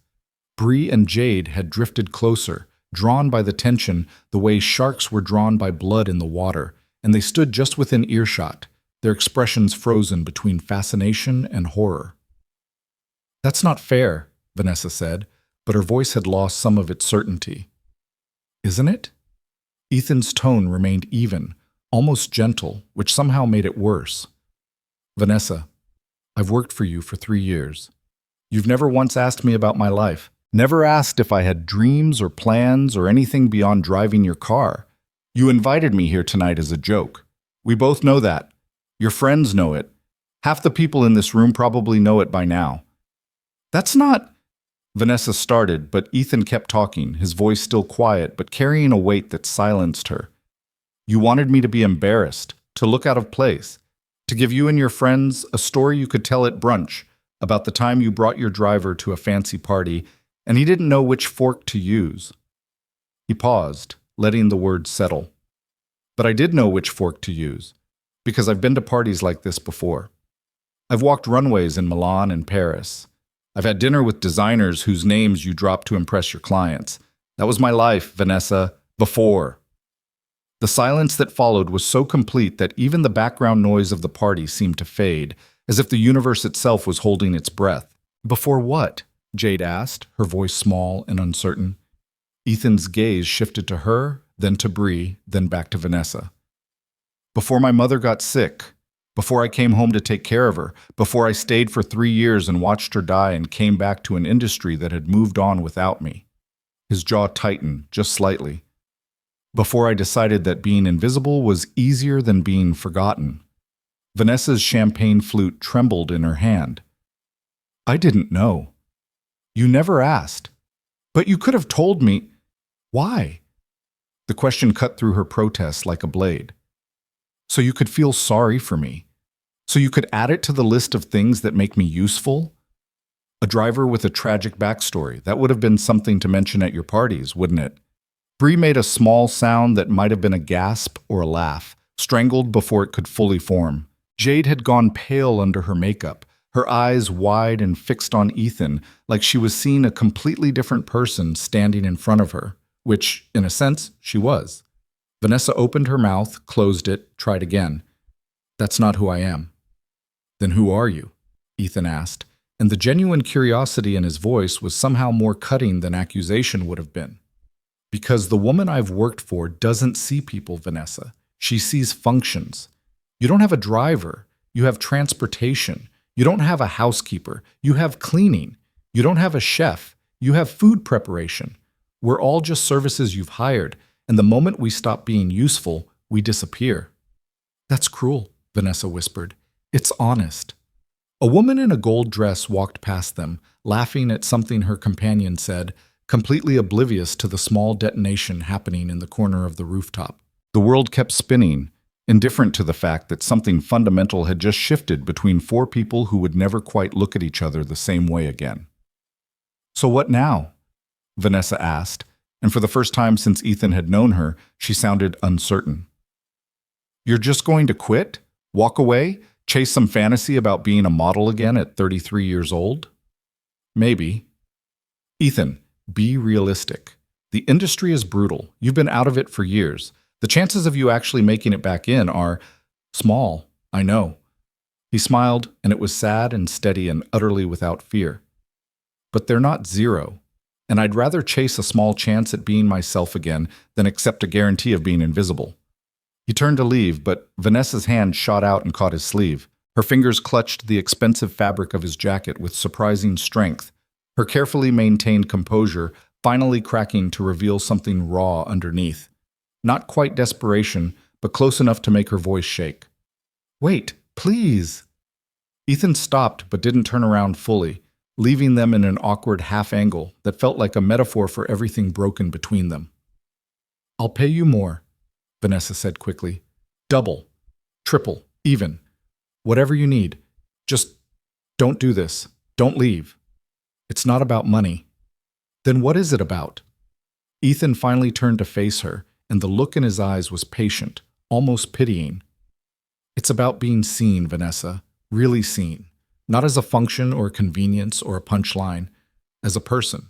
Bree and Jade had drifted closer, drawn by the tension the way sharks were drawn by blood in the water, and they stood just within earshot, their expressions frozen between fascination and horror. That's not fair, Vanessa said, but her voice had lost some of its certainty. Isn't it? Ethan's tone remained even, almost gentle, which somehow made it worse. Vanessa, I've worked for you for 3 years. You've never once asked me about my life, never asked if I had dreams or plans or anything beyond driving your car. You invited me here tonight as a joke. We both know that. Your friends know it. Half the people in this room probably know it by now. That's not... Vanessa started, but Ethan kept talking, his voice still quiet, but carrying a weight that silenced her. You wanted me to be embarrassed, to look out of place, to give you and your friends a story you could tell at brunch about the time you brought your driver to a fancy party and he didn't know which fork to use. He paused, letting the words settle. But I did know which fork to use, because I've been to parties like this before. I've walked runways in Milan and Paris. I've had dinner with designers whose names you dropped to impress your clients. That was my life, Vanessa, before. The silence that followed was so complete that even the background noise of the party seemed to fade, as if the universe itself was holding its breath. Before what? Jade asked, her voice small and uncertain. Ethan's gaze shifted to her, then to Bree, then back to Vanessa. Before my mother got sick, before I came home to take care of her, before I stayed for 3 years and watched her die and came back to an industry that had moved on without me. His jaw tightened, just slightly. Before I decided that being invisible was easier than being forgotten. Vanessa's champagne flute trembled in her hand. I didn't know. You never asked. But you could have told me. Why? The question cut through her protest like a blade. So you could feel sorry for me. So you could add it to the list of things that make me useful? A driver with a tragic backstory. That would have been something to mention at your parties, wouldn't it? Bree made a small sound that might have been a gasp or a laugh, strangled before it could fully form. Jade had gone pale under her makeup, her eyes wide and fixed on Ethan, like she was seeing a completely different person standing in front of her, which, in a sense, she was. Vanessa opened her mouth, closed it, tried again. That's not who I am. Then who are you? Ethan asked, and the genuine curiosity in his voice was somehow more cutting than accusation would have been. Because the woman I've worked for doesn't see people, Vanessa. She sees functions. You don't have a driver. You have transportation. You don't have a housekeeper. You have cleaning. You don't have a chef. You have food preparation. We're all just services you've hired, and the moment we stop being useful, we disappear. That's cruel, Vanessa whispered. It's honest. A woman in a gold dress walked past them, laughing at something her companion said, completely oblivious to the small detonation happening in the corner of the rooftop. The world kept spinning, indifferent to the fact that something fundamental had just shifted between four people who would never quite look at each other the same way again. So what now? Vanessa asked, and for the first time since Ethan had known her, she sounded uncertain. You're just going to quit? Walk away? Chase some fantasy about being a model again at 33 years old? Maybe. Ethan, be realistic. The industry is brutal. You've been out of it for years. The chances of you actually making it back in are small, I know. He smiled, and it was sad and steady and utterly without fear. But they're not zero, and I'd rather chase a small chance at being myself again than accept a guarantee of being invisible. He turned to leave, but Vanessa's hand shot out and caught his sleeve. Her fingers clutched the expensive fabric of his jacket with surprising strength, her carefully maintained composure finally cracking to reveal something raw underneath. Not quite desperation, but close enough to make her voice shake. Wait, please. Ethan stopped but didn't turn around fully, leaving them in an awkward half-angle that felt like a metaphor for everything broken between them. I'll pay you more, Vanessa said quickly. Double, triple, even. Whatever you need. Just don't do this. Don't leave. It's not about money. Then what is it about? Ethan finally turned to face her, and the look in his eyes was patient, almost pitying. It's about being seen, Vanessa. Really seen. Not as a function or a convenience or a punchline. As a person.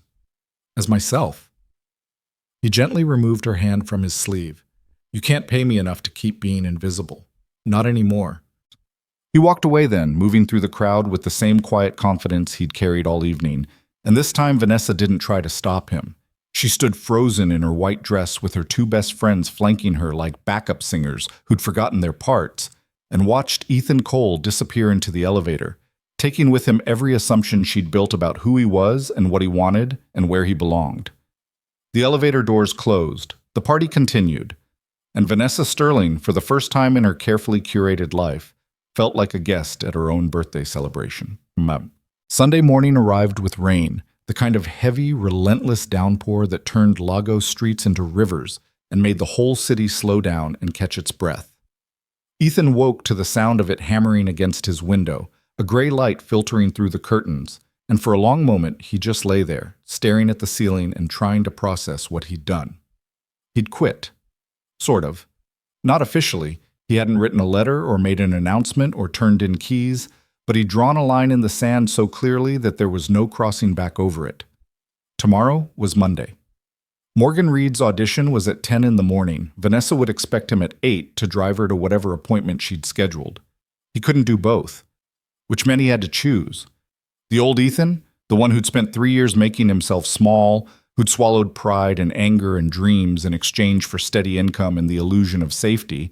As myself. He gently removed her hand from his sleeve. You can't pay me enough to keep being invisible. Not anymore. He walked away then, moving through the crowd with the same quiet confidence he'd carried all evening, and this time Vanessa didn't try to stop him. She stood frozen in her white dress with her two best friends flanking her like backup singers who'd forgotten their parts, and watched Ethan Cole disappear into the elevator, taking with him every assumption she'd built about who he was and what he wanted and where he belonged. The elevator doors closed, the party continued, and Vanessa Sterling, for the first time in her carefully curated life, felt like a guest at her own birthday celebration. Sunday morning arrived with rain, the kind of heavy, relentless downpour that turned Lagos streets into rivers and made the whole city slow down and catch its breath. Ethan woke to the sound of it hammering against his window, a gray light filtering through the curtains, and for a long moment he just lay there, staring at the ceiling and trying to process what he'd done. He'd quit. Sort of. Not officially. He hadn't written a letter or made an announcement or turned in keys, but he'd drawn a line in the sand so clearly that there was no crossing back over it. Tomorrow was Monday. Morgan Reed's audition was at 10 in the morning. Vanessa would expect him at 8 to drive her to whatever appointment she'd scheduled. He couldn't do both, which meant he had to choose. The old Ethan, the one who'd spent 3 years making himself small, who'd swallowed pride and anger and dreams in exchange for steady income and the illusion of safety,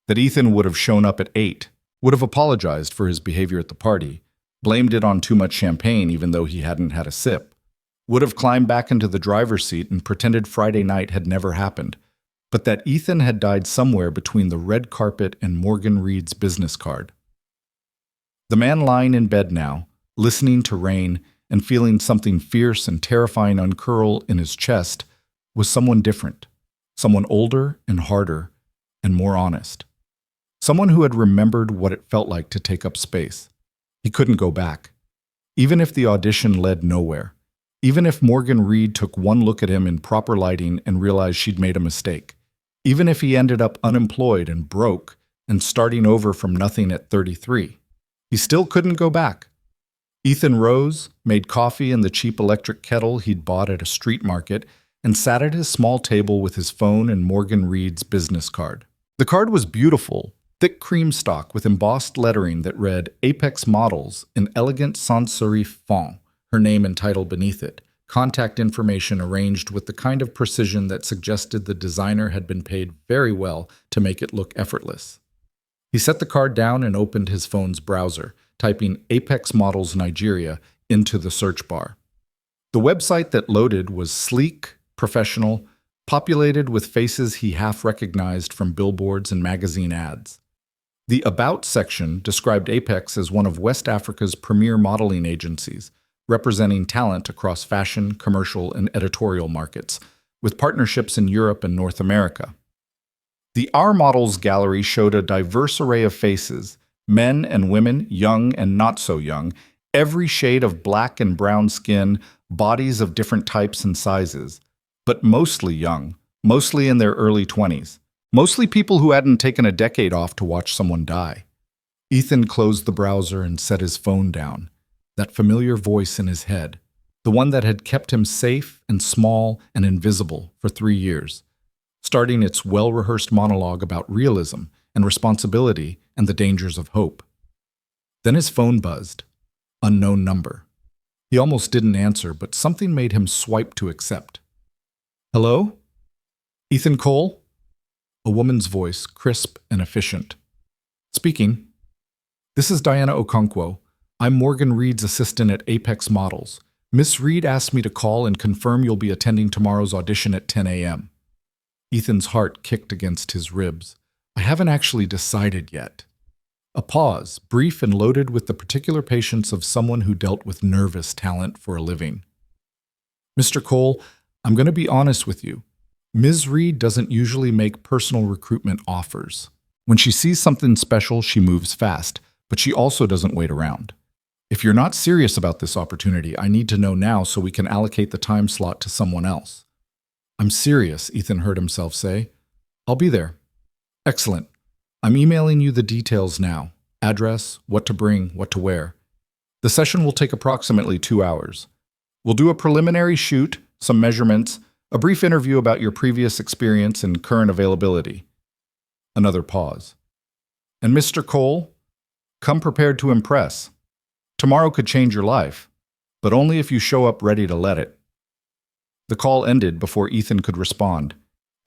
that Ethan would have shown up at 8, would have apologized for his behavior at the party, blamed it on too much champagne even though he hadn't had a sip, would have climbed back into the driver's seat and pretended Friday night had never happened, but that Ethan had died somewhere between the red carpet and Morgan Reed's business card. The man lying in bed now, listening to rain and feeling something fierce and terrifying uncurl in his chest, was someone different, someone older and harder and more honest. Someone who had remembered what it felt like to take up space. He couldn't go back. Even if the audition led nowhere. Even if Morgan Reed took one look at him in proper lighting and realized she'd made a mistake. Even if he ended up unemployed and broke and starting over from nothing at 33. He still couldn't go back. Ethan rose, made coffee in the cheap electric kettle he'd bought at a street market, and sat at his small table with his phone and Morgan Reed's business card. The card was beautiful. Thick cream stock with embossed lettering that read Apex Models in elegant sans serif font, her name and title beneath it, contact information arranged with the kind of precision that suggested the designer had been paid very well to make it look effortless. He set the card down and opened his phone's browser, typing Apex Models Nigeria into the search bar. The website that loaded was sleek, professional, populated with faces he half recognized from billboards and magazine ads. The About section described Apex as one of West Africa's premier modeling agencies, representing talent across fashion, commercial, and editorial markets, with partnerships in Europe and North America. The Our Models gallery showed a diverse array of faces, men and women, young and not so young, every shade of black and brown skin, bodies of different types and sizes, but mostly young, mostly in their early 20s, mostly people who hadn't taken a decade off to watch someone die. Ethan closed the browser and set his phone down. That familiar voice in his head, the one that had kept him safe and small and invisible for 3 years, starting its well-rehearsed monologue about realism and responsibility and the dangers of hope. Then his phone buzzed. Unknown number. He almost didn't answer, but something made him swipe to accept. Hello? Ethan Cole? A woman's voice, crisp and efficient. Speaking. This is Diana Okonkwo. I'm Morgan Reed's assistant at Apex Models. Miss Reed asked me to call and confirm you'll be attending tomorrow's audition at 10 a.m. Ethan's heart kicked against his ribs. I haven't actually decided yet. A pause, brief and loaded with the particular patience of someone who dealt with nervous talent for a living. Mr. Cole, I'm going to be honest with you. Ms. Reed doesn't usually make personal recruitment offers. When she sees something special, she moves fast, but she also doesn't wait around. If you're not serious about this opportunity, I need to know now so we can allocate the time slot to someone else. I'm serious, Ethan heard himself say. I'll be there. Excellent. I'm emailing you the details now. Address, what to bring, what to wear. The session will take approximately 2 hours. We'll do a preliminary shoot, some measurements, a brief interview about your previous experience and current availability. Another pause. And Mr. Cole, come prepared to impress. Tomorrow could change your life, but only if you show up ready to let it. The call ended before Ethan could respond.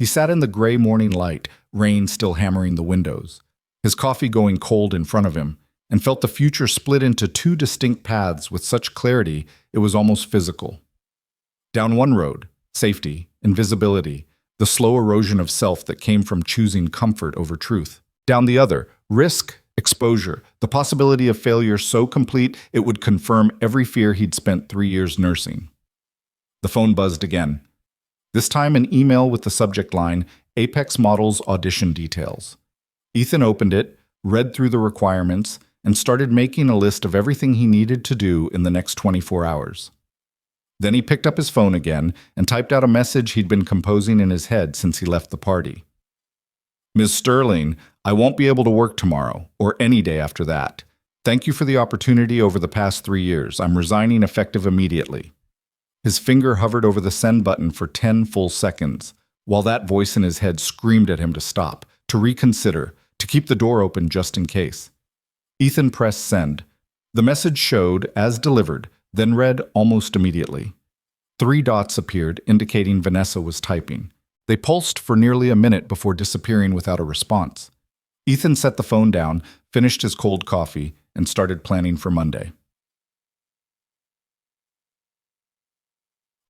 He sat in the gray morning light, rain still hammering the windows, his coffee going cold in front of him, and felt the future split into 2 distinct paths with such clarity it was almost physical. Down one road, safety, invisibility, the slow erosion of self that came from choosing comfort over truth. Down the other, risk, exposure, the possibility of failure so complete it would confirm every fear he'd spent 3 years nursing. The phone buzzed again. This time an email with the subject line, Apex Models Audition Details. Ethan opened it, read through the requirements, and started making a list of everything he needed to do in the next 24 hours. Then he picked up his phone again and typed out a message he'd been composing in his head since he left the party. Ms. Sterling, I won't be able to work tomorrow, or any day after that. Thank you for the opportunity over the past 3 years. I'm resigning effective immediately. His finger hovered over the send button for 10 full seconds, while that voice in his head screamed at him to stop, to reconsider, to keep the door open just in case. Ethan pressed send. The message showed, as delivered, then read almost immediately. 3 dots appeared, indicating Vanessa was typing. They pulsed for nearly a minute before disappearing without a response. Ethan set the phone down, finished his cold coffee, and started planning for Monday.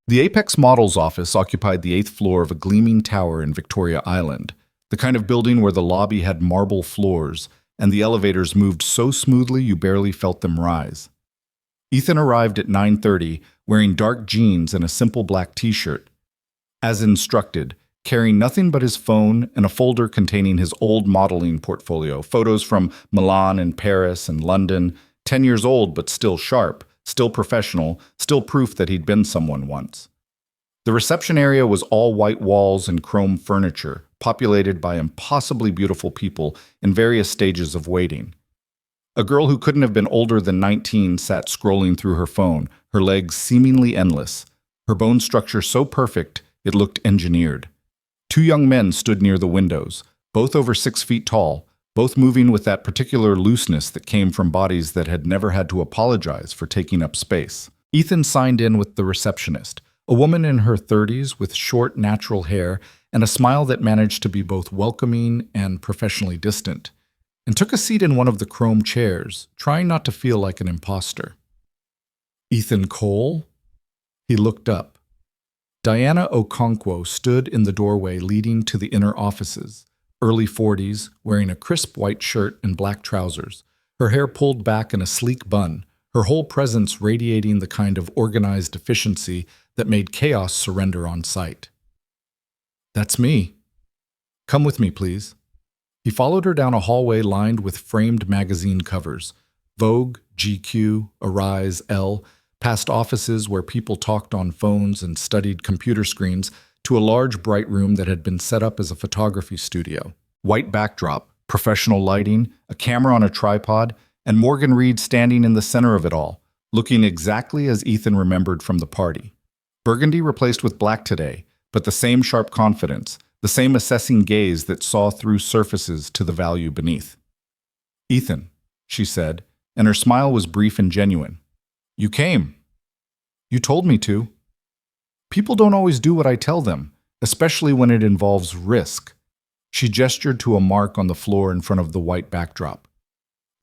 The Apex Models office occupied the 8th floor of a gleaming tower in Victoria Island, the kind of building where the lobby had marble floors and the elevators moved so smoothly you barely felt them rise. Ethan arrived at 9:30 wearing dark jeans and a simple black t-shirt. As instructed, carrying nothing but his phone and a folder containing his old modeling portfolio, photos from Milan and Paris and London, 10 years old but still sharp, still professional, still proof that he'd been someone once. The reception area was all white walls and chrome furniture, populated by impossibly beautiful people in various stages of waiting. A girl who couldn't have been older than 19 sat scrolling through her phone, her legs seemingly endless, her bone structure so perfect it looked engineered. 2 young men stood near the windows, both over 6 feet tall, both moving with that particular looseness that came from bodies that had never had to apologize for taking up space. Ethan signed in with the receptionist, a woman in her 30s with short, natural hair and a smile that managed to be both welcoming and professionally distant, and took a seat in one of the chrome chairs, trying not to feel like an imposter. Ethan Cole? He looked up. Diana Okonkwo stood in the doorway leading to the inner offices, early 40s, wearing a crisp white shirt and black trousers, her hair pulled back in a sleek bun, her whole presence radiating the kind of organized efficiency that made chaos surrender on sight. "That's me. Come with me, please." He followed her down a hallway lined with framed magazine covers, Vogue, GQ, Arise, Elle, past offices where people talked on phones and studied computer screens, to a large bright room that had been set up as a photography studio. White backdrop, professional lighting, a camera on a tripod, and Morgan Reed standing in the center of it all, looking exactly as Ethan remembered from the party. Burgundy replaced with black today, but the same sharp confidence, the same assessing gaze that saw through surfaces to the value beneath. "Ethan," she said, and her smile was brief and genuine. "You came. You told me to. People don't always do what I tell them, especially when it involves risk." She gestured to a mark on the floor in front of the white backdrop.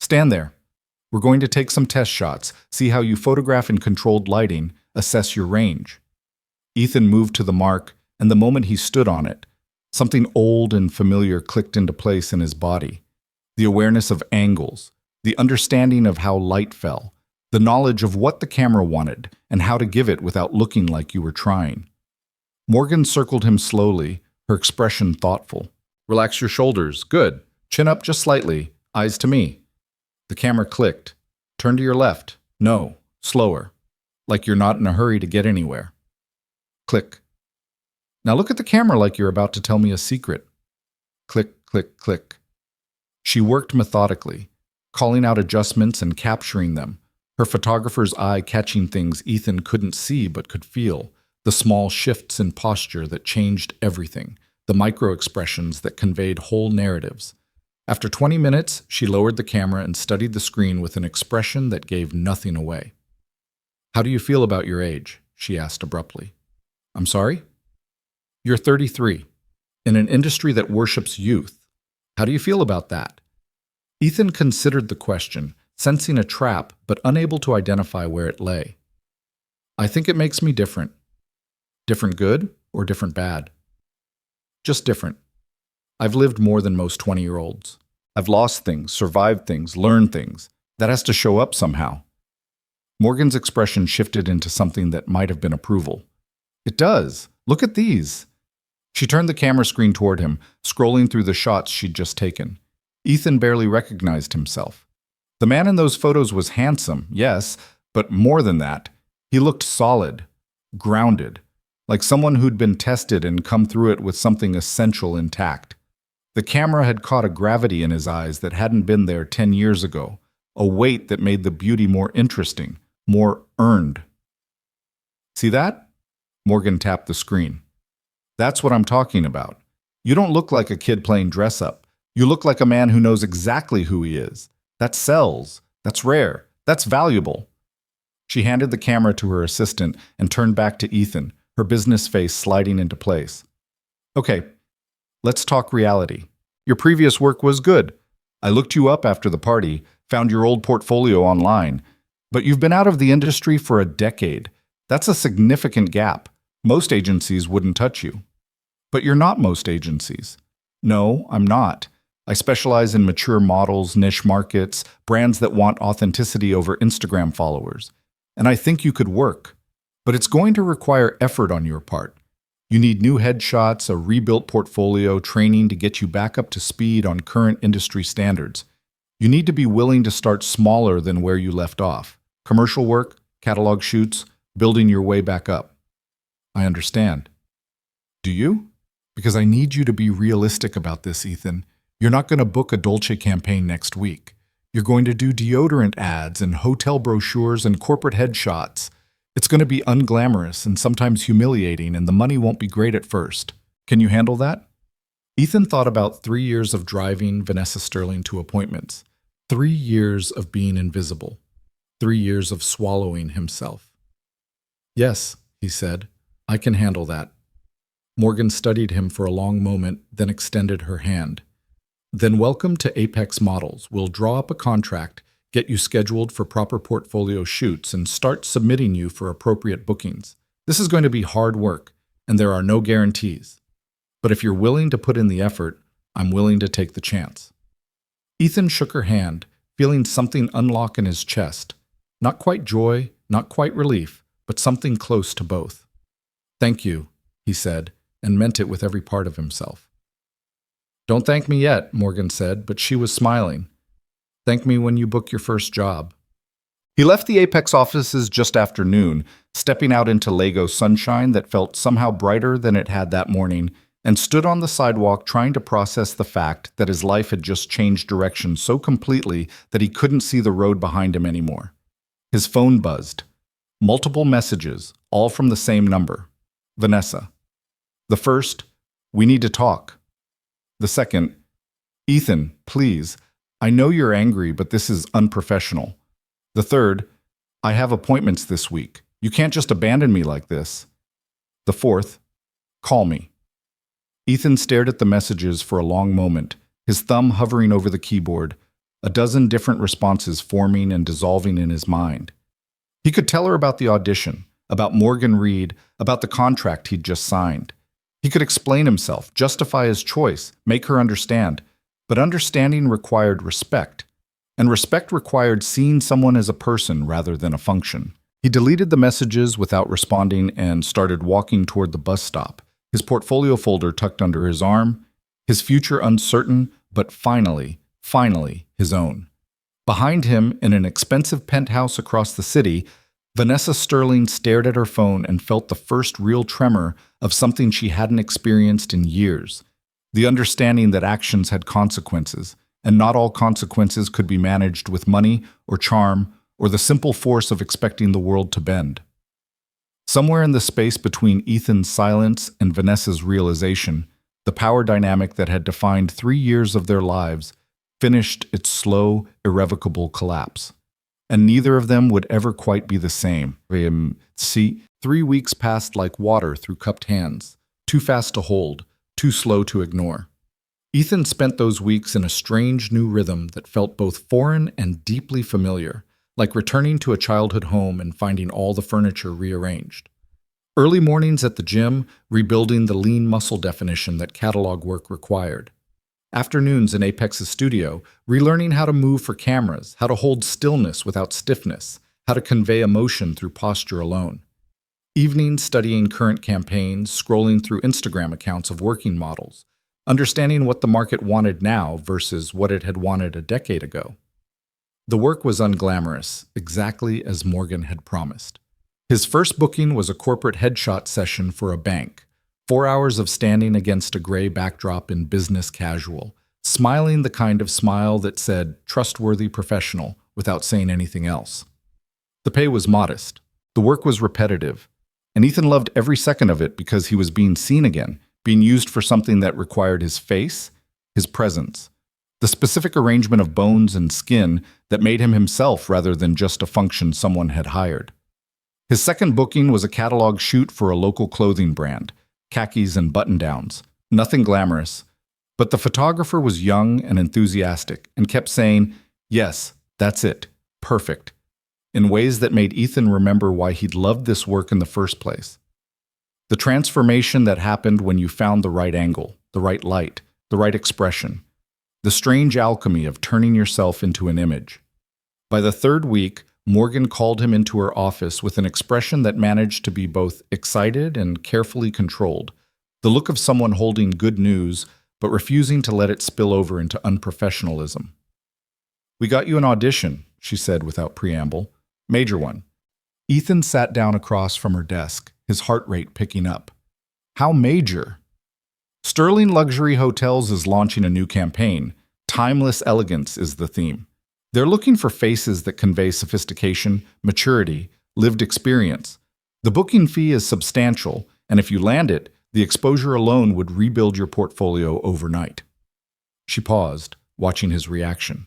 "Stand there. We're going to take some test shots, see how you photograph in controlled lighting, assess your range." Ethan moved to the mark, and the moment he stood on it, something old and familiar clicked into place in his body. The awareness of angles, the understanding of how light fell, the knowledge of what the camera wanted and how to give it without looking like you were trying. Morgan circled him slowly, her expression thoughtful. "Relax your shoulders. Good. Chin up just slightly. Eyes to me." The camera clicked. "Turn to your left. No. Slower. Like you're not in a hurry to get anywhere." Click. "Now look at the camera like you're about to tell me a secret." Click, click, click. She worked methodically, calling out adjustments and capturing them, her photographer's eye catching things Ethan couldn't see but could feel, the small shifts in posture that changed everything, the micro-expressions that conveyed whole narratives. After 20 minutes, she lowered the camera and studied the screen with an expression that gave nothing away. "How do you feel about your age?" she asked abruptly. "I'm sorry?" "You're 33, in an industry that worships youth. How do you feel about that?" Ethan considered the question, sensing a trap but unable to identify where it lay. "I think it makes me different." "Different good or different bad?" "Just different. I've lived more than most 20-year-olds. I've lost things, survived things, learned things. That has to show up somehow." Morgan's expression shifted into something that might have been approval. "It does. Look at these." She turned the camera screen toward him, scrolling through the shots she'd just taken. Ethan barely recognized himself. The man in those photos was handsome, yes, but more than that, he looked solid, grounded, like someone who'd been tested and come through it with something essential intact. The camera had caught a gravity in his eyes that hadn't been there 10 years ago, a weight that made the beauty more interesting, more earned. "See that?" Morgan tapped the screen. "That's what I'm talking about. You don't look like a kid playing dress-up. You look like a man who knows exactly who he is. That sells. That's rare. That's valuable." She handed the camera to her assistant and turned back to Ethan, her business face sliding into place. "Okay, let's talk reality. Your previous work was good. I looked you up after the party, found your old portfolio online. But you've been out of the industry for a decade. That's a significant gap. Most agencies wouldn't touch you." "But you're not most agencies." "No, I'm not. I specialize in mature models, niche markets, brands that want authenticity over Instagram followers. And I think you could work. But it's going to require effort on your part. You need new headshots, a rebuilt portfolio, training to get you back up to speed on current industry standards. You need to be willing to start smaller than where you left off. Commercial work, catalog shoots, building your way back up." "I understand." "Do you? Because I need you to be realistic about this, Ethan. You're not going to book a Dolce campaign next week. You're going to do deodorant ads and hotel brochures and corporate headshots. It's going to be unglamorous and sometimes humiliating, and the money won't be great at first. Can you handle that?" Ethan thought about 3 years of driving Vanessa Sterling to appointments, 3 years of being invisible, 3 years of swallowing himself. "Yes," he said, "I can handle that." Morgan studied him for a long moment, then extended her hand. "Then welcome to Apex Models. We'll draw up a contract, get you scheduled for proper portfolio shoots, and start submitting you for appropriate bookings. This is going to be hard work, and there are no guarantees. But if you're willing to put in the effort, I'm willing to take the chance. Ethan shook her hand, feeling something unlock in his chest. Not quite joy, not quite relief, but something close to both. Thank you, he said, and meant it with every part of himself. Don't thank me yet, Morgan said, but she was smiling. Thank me when you book your first job. He left the Apex offices just after noon, stepping out into Lego sunshine that felt somehow brighter than it had that morning, and stood on the sidewalk trying to process the fact that his life had just changed direction so completely that he couldn't see the road behind him anymore. His phone buzzed. Multiple messages, all from the same number. Vanessa. The first, "We need to talk." The second, "Ethan, please. I know you're angry, but this is unprofessional." The third, "I have appointments this week. You can't just abandon me like this." The fourth, "Call me." Ethan stared at the messages for a long moment, his thumb hovering over the keyboard, a dozen different responses forming and dissolving in his mind. He could tell her about the audition, about Morgan Reed, about the contract he'd just signed. He could explain himself, justify his choice, make her understand, but understanding required respect, and respect required seeing someone as a person rather than a function. He deleted the messages without responding and started walking toward the bus stop, his portfolio folder tucked under his arm, his future uncertain, but finally, his own. Behind him, in an expensive penthouse across the city, Vanessa Sterling stared at her phone and felt the first real tremor of something she hadn't experienced in years, the understanding that actions had consequences, and not all consequences could be managed with money or charm or the simple force of expecting the world to bend. Somewhere in the space between Ethan's silence and Vanessa's realization, the power dynamic that had defined 3 years of their lives finished its slow, irrevocable collapse. And neither of them would ever quite be the same. 3 weeks passed like water through cupped hands, too fast to hold, too slow to ignore. Ethan spent those weeks in a strange new rhythm that felt both foreign and deeply familiar, like returning to a childhood home and finding all the furniture rearranged. Early mornings at the gym, rebuilding the lean muscle definition that catalog work required. Afternoons in Apex's studio, relearning how to move for cameras, how to hold stillness without stiffness, how to convey emotion through posture alone. Evenings studying current campaigns, scrolling through Instagram accounts of working models, understanding what the market wanted now versus what it had wanted a decade ago. The work was unglamorous, exactly as Morgan had promised. His first booking was a corporate headshot session for a bank. 4 hours of standing against a gray backdrop in business casual, smiling the kind of smile that said, trustworthy professional, without saying anything else. The pay was modest. The work was repetitive. And Ethan loved every second of it because he was being seen again, being used for something that required his face, his presence, the specific arrangement of bones and skin that made him himself rather than just a function someone had hired. His second booking was a catalog shoot for a local clothing brand, khakis and button-downs, nothing glamorous. But the photographer was young and enthusiastic and kept saying, yes, that's it, perfect, in ways that made Ethan remember why he'd loved this work in the first place. The transformation that happened when you found the right angle, the right light, the right expression, the strange alchemy of turning yourself into an image. By the third week, Morgan called him into her office with an expression that managed to be both excited and carefully controlled, the look of someone holding good news but refusing to let it spill over into unprofessionalism. "We got you an audition," she said without preamble. "Major one." Ethan sat down across from her desk, his heart rate picking up. How major? Sterling Luxury Hotels is launching a new campaign. Timeless elegance is the theme. They're looking for faces that convey sophistication, maturity, lived experience. The booking fee is substantial, and if you land it, the exposure alone would rebuild your portfolio overnight. She paused, watching his reaction.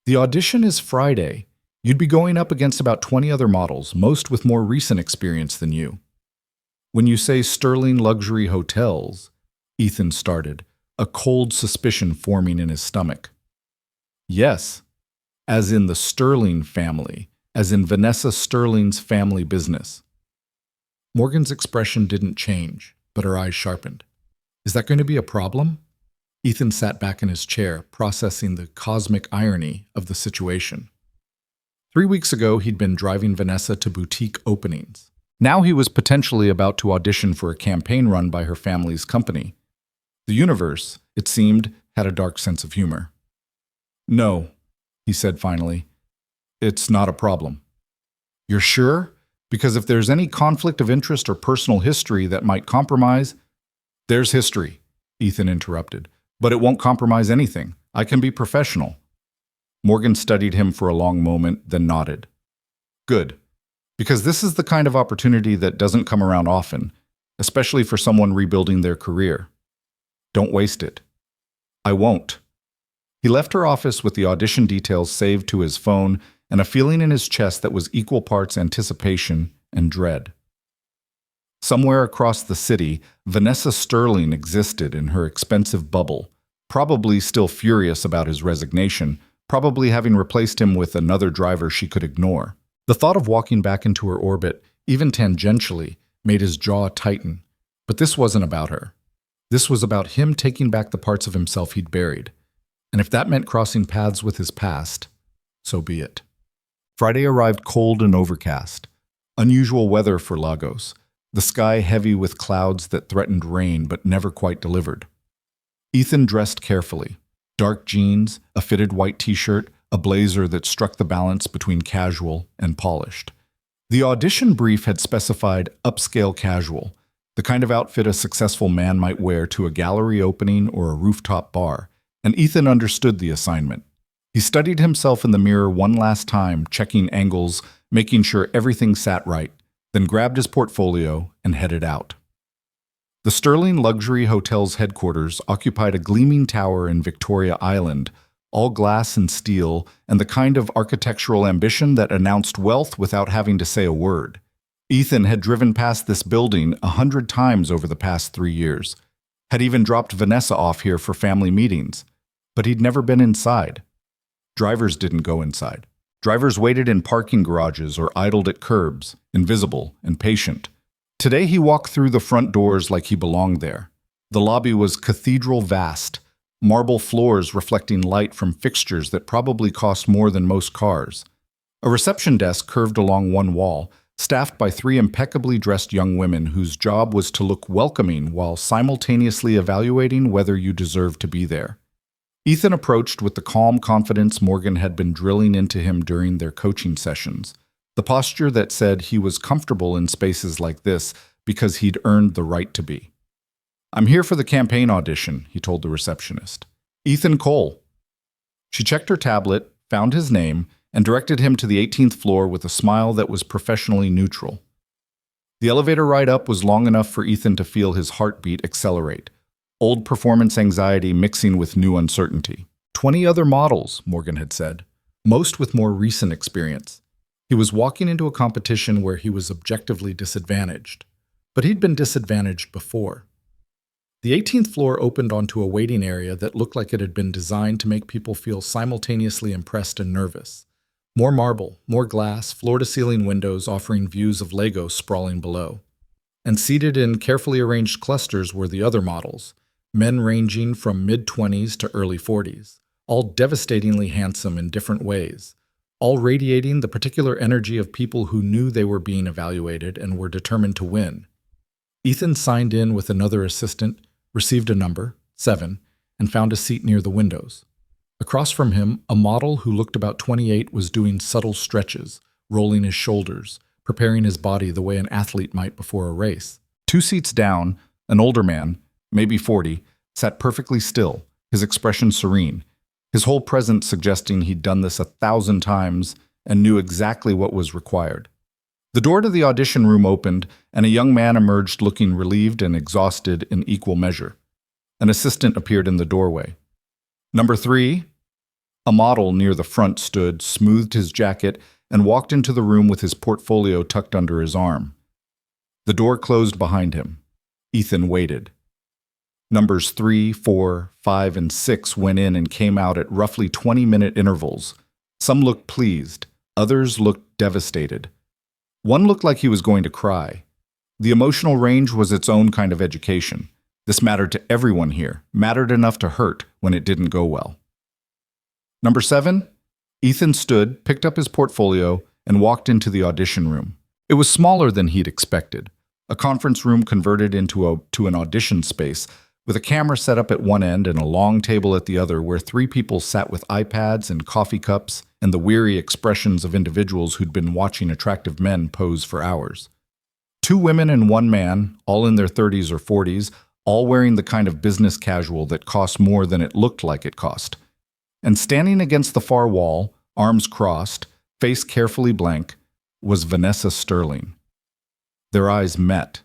The audition is Friday. You'd be going up against about 20 other models, most with more recent experience than you. When you say Sterling Luxury Hotels, Ethan started, a cold suspicion forming in his stomach. Yes, as in the Sterling family, as in Vanessa Sterling's family business. Morgan's expression didn't change, but her eyes sharpened. Is that going to be a problem? Ethan sat back in his chair, processing the cosmic irony of the situation. 3 weeks ago, he'd been driving Vanessa to boutique openings. Now he was potentially about to audition for a campaign run by her family's company. The universe, it seemed, had a dark sense of humor. "No," he said finally. "It's not a problem." "You're sure? Because if there's any conflict of interest or personal history that might compromise—" "There's history," Ethan interrupted. "But it won't compromise anything. I can be professional." Morgan studied him for a long moment, then nodded. "Good. Because this is the kind of opportunity that doesn't come around often, especially for someone rebuilding their career. Don't waste it." "I won't." He left her office with the audition details saved to his phone and a feeling in his chest that was equal parts anticipation and dread. Somewhere across the city, Vanessa Sterling existed in her expensive bubble, probably still furious about his resignation, probably having replaced him with another driver she could ignore. The thought of walking back into her orbit, even tangentially, made his jaw tighten. But this wasn't about her. This was about him taking back the parts of himself he'd buried. And if that meant crossing paths with his past, so be it. Friday arrived cold and overcast. Unusual weather for Lagos, the sky heavy with clouds that threatened rain but never quite delivered. Ethan dressed carefully. Dark jeans, a fitted white t-shirt, a blazer that struck the balance between casual and polished. The audition brief had specified upscale casual, the kind of outfit a successful man might wear to a gallery opening or a rooftop bar, and Ethan understood the assignment. He studied himself in the mirror one last time, checking angles, making sure everything sat right, then grabbed his portfolio and headed out. The Sterling Luxury Hotel's headquarters occupied a gleaming tower in Victoria Island, all glass and steel, and the kind of architectural ambition that announced wealth without having to say a word. Ethan had driven past this building 100 times over the past 3 years, had even dropped Vanessa off here for family meetings, but he'd never been inside. Drivers didn't go inside. Drivers waited in parking garages or idled at curbs, invisible and patient. Today he walked through the front doors like he belonged there. The lobby was cathedral vast, marble floors reflecting light from fixtures that probably cost more than most cars. A reception desk curved along one wall, staffed by 3 impeccably dressed young women whose job was to look welcoming while simultaneously evaluating whether you deserved to be there. Ethan approached with the calm confidence Morgan had been drilling into him during their coaching sessions, the posture that said he was comfortable in spaces like this because he'd earned the right to be. "I'm here for the campaign audition," he told the receptionist. "Ethan Cole." She checked her tablet, found his name, and directed him to the 18th floor with a smile that was professionally neutral. The elevator ride up was long enough for Ethan to feel his heartbeat accelerate, old performance anxiety mixing with new uncertainty. 20 other models, Morgan had said, most with more recent experience. He was walking into a competition where he was objectively disadvantaged, but he'd been disadvantaged before. The 18th floor opened onto a waiting area that looked like it had been designed to make people feel simultaneously impressed and nervous. More marble, more glass, floor-to-ceiling windows offering views of Lagos sprawling below. And seated in carefully arranged clusters were the other models, men ranging from mid-20s to early 40s, all devastatingly handsome in different ways, all radiating the particular energy of people who knew they were being evaluated and were determined to win. Ethan signed in with another assistant, received a number, 7, and found a seat near the windows. Across from him, a model who looked about 28 was doing subtle stretches, rolling his shoulders, preparing his body the way an athlete might before a race. 2 seats down, an older man, maybe 40, sat perfectly still, his expression serene, his whole presence suggesting he'd done this 1,000 times and knew exactly what was required. The door to the audition room opened, and a young man emerged looking relieved and exhausted in equal measure. An assistant appeared in the doorway. "Number 3? A model near the front stood, smoothed his jacket, and walked into the room with his portfolio tucked under his arm. The door closed behind him. Ethan waited. Numbers 3, 4, 5, and 6 went in and came out at roughly 20-minute intervals. Some looked pleased, others looked devastated. One looked like he was going to cry. The emotional range was its own kind of education. This mattered to everyone here, mattered enough to hurt when it didn't go well. Number 7, Ethan stood, picked up his portfolio, and walked into the audition room. It was smaller than he'd expected, a conference room converted into an audition space, with a camera set up at one end and a long table at the other where 3 people sat with iPads and coffee cups and the weary expressions of individuals who'd been watching attractive men pose for hours. 2 women and 1 man, all in their 30s or 40s, all wearing the kind of business casual that cost more than it looked like it cost. And standing against the far wall, arms crossed, face carefully blank, was Vanessa Sterling. Their eyes met.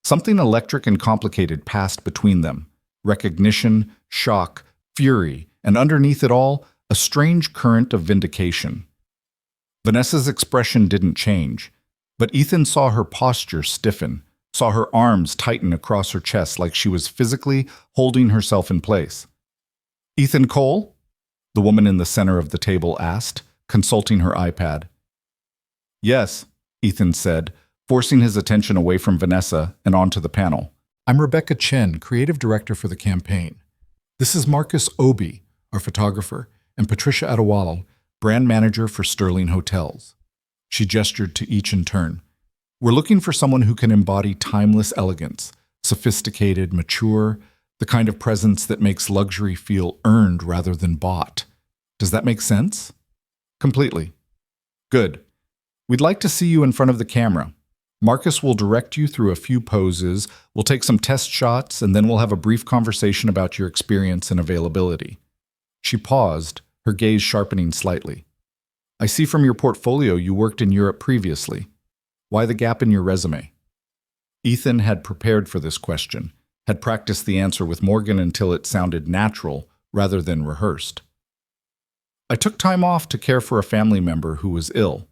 Something electric and complicated passed between them. Recognition, shock, fury, and underneath it all, a strange current of vindication. Vanessa's expression didn't change, but Ethan saw her posture stiffen, saw her arms tighten across her chest like she was physically holding herself in place. "Ethan Cole?" the woman in the center of the table asked, consulting her iPad. "Yes," Ethan said, forcing his attention away from Vanessa and onto the panel. "I'm Rebecca Chen, creative director for the campaign. This is Marcus Obi, our photographer, and Patricia Adewale, brand manager for Sterling Hotels." She gestured to each in turn. "We're looking for someone who can embody timeless elegance, sophisticated, mature, the kind of presence that makes luxury feel earned rather than bought. Does that make sense?" "Completely." "Good. We'd like to see you in front of the camera. Marcus will direct you through a few poses, we'll take some test shots, and then we'll have a brief conversation about your experience and availability." She paused, her gaze sharpening slightly. "I see from your portfolio you worked in Europe previously. Why the gap in your resume?" Ethan had prepared for this question, had practiced the answer with Morgan until it sounded natural rather than rehearsed. "I took time off to care for a family member who was ill.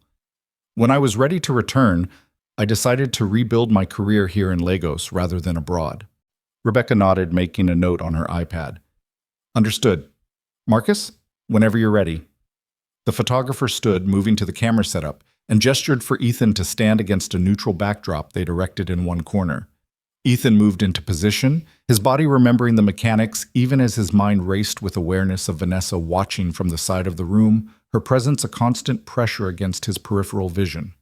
When I was ready to return, I decided to rebuild my career here in Lagos rather than abroad." Rebecca nodded, making a note on her iPad. "Understood. Marcus, whenever you're ready." The photographer stood, moving to the camera setup, and gestured for Ethan to stand against a neutral backdrop they'd erected in one corner. Ethan moved into position, his body remembering the mechanics even as his mind raced with awareness of Vanessa watching from the side of the room, her presence a constant pressure against his peripheral vision.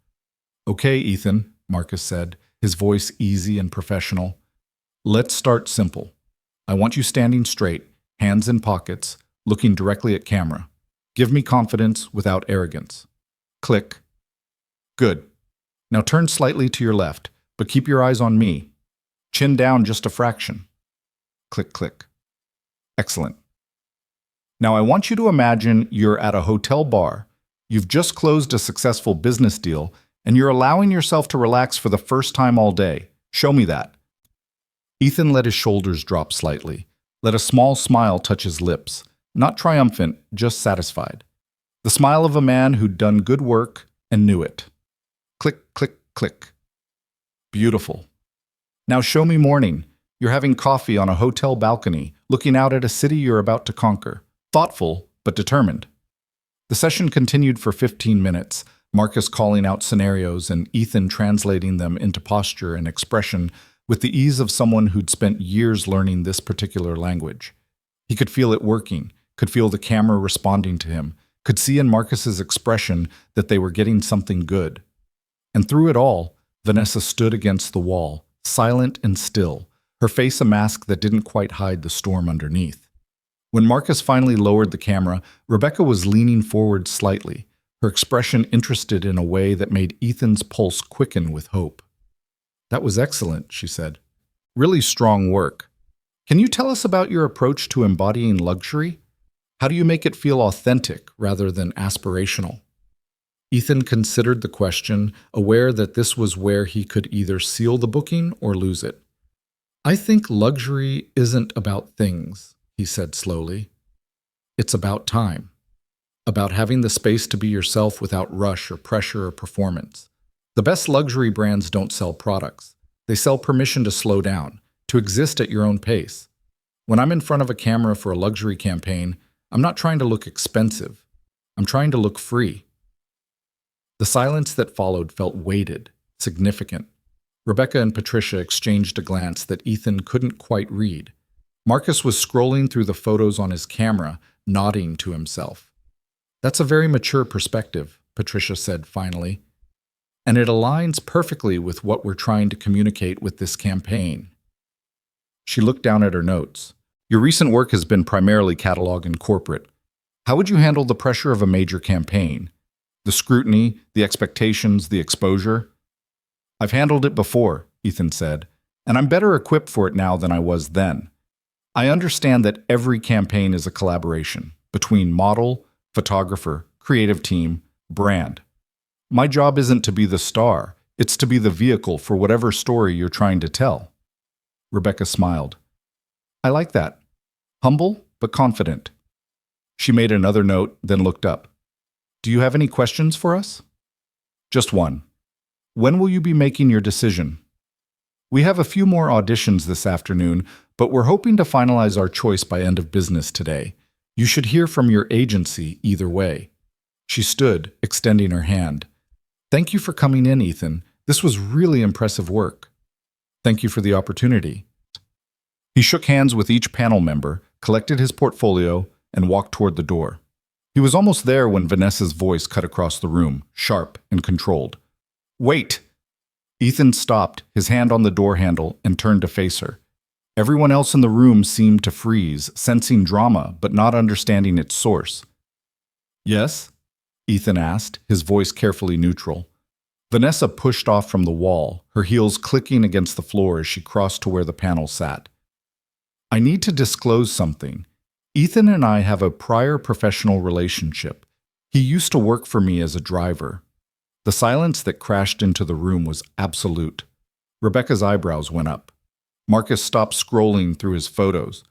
"Okay, Ethan," Marcus said, his voice easy and professional. "Let's start simple. I want you standing straight, hands in pockets, looking directly at camera. Give me confidence without arrogance." Click. "Good. Now turn slightly to your left, but keep your eyes on me. Chin down just a fraction." Click, click. "Excellent. Now I want you to imagine you're at a hotel bar. You've just closed a successful business deal, and you're allowing yourself to relax for the first time all day. Show me that." Ethan let his shoulders drop slightly, let a small smile touch his lips, not triumphant, just satisfied. The smile of a man who'd done good work and knew it. Click, click, click. "Beautiful. Now show me morning. You're having coffee on a hotel balcony, looking out at a city you're about to conquer. Thoughtful, but determined." The session continued for 15 minutes, Marcus calling out scenarios and Ethan translating them into posture and expression with the ease of someone who'd spent years learning this particular language. He could feel it working, could feel the camera responding to him, could see in Marcus's expression that they were getting something good. And through it all, Vanessa stood against the wall, silent and still, her face a mask that didn't quite hide the storm underneath. When Marcus finally lowered the camera, Rebecca was leaning forward slightly, her expression interested in a way that made Ethan's pulse quicken with hope. "That was excellent," she said. "Really strong work. Can you tell us about your approach to embodying luxury? How do you make it feel authentic rather than aspirational?" Ethan considered the question, aware that this was where he could either seal the booking or lose it. "I think luxury isn't about things," he said slowly. "It's about time. About having the space to be yourself without rush or pressure or performance. The best luxury brands don't sell products. They sell permission to slow down, to exist at your own pace. When I'm in front of a camera for a luxury campaign, I'm not trying to look expensive. I'm trying to look free." The silence that followed felt weighted, significant. Rebecca and Patricia exchanged a glance that Ethan couldn't quite read. Marcus was scrolling through the photos on his camera, nodding to himself. "That's a very mature perspective," Patricia said finally. "And it aligns perfectly with what we're trying to communicate with this campaign." She looked down at her notes. "Your recent work has been primarily catalog and corporate. How would you handle the pressure of a major campaign? The scrutiny, the expectations, the exposure?" "I've handled it before," Ethan said, "and I'm better equipped for it now than I was then. I understand that every campaign is a collaboration between model, photographer, creative team, brand. My job isn't to be the star, it's to be the vehicle for whatever story you're trying to tell." Rebecca smiled. "I like that. Humble, but confident." She made another note, then looked up. "Do you have any questions for us?" "Just one. When will you be making your decision?" "We have a few more auditions this afternoon, but we're hoping to finalize our choice by end of business today. You should hear from your agency either way." She stood, extending her hand. "Thank you for coming in, Ethan. This was really impressive work." "Thank you for the opportunity." He shook hands with each panel member, collected his portfolio, and walked toward the door. He was almost there when Vanessa's voice cut across the room, sharp and controlled. "Wait!" Ethan stopped, his hand on the door handle, and turned to face her. Everyone else in the room seemed to freeze, sensing drama but not understanding its source. "Yes?" Ethan asked, his voice carefully neutral. Vanessa pushed off from the wall, her heels clicking against the floor as she crossed to where the panel sat. "I need to disclose something. Ethan and I have a prior professional relationship. He used to work for me as a driver." The silence that crashed into the room was absolute. Rebecca's eyebrows went up. Marcus stopped scrolling through his photos.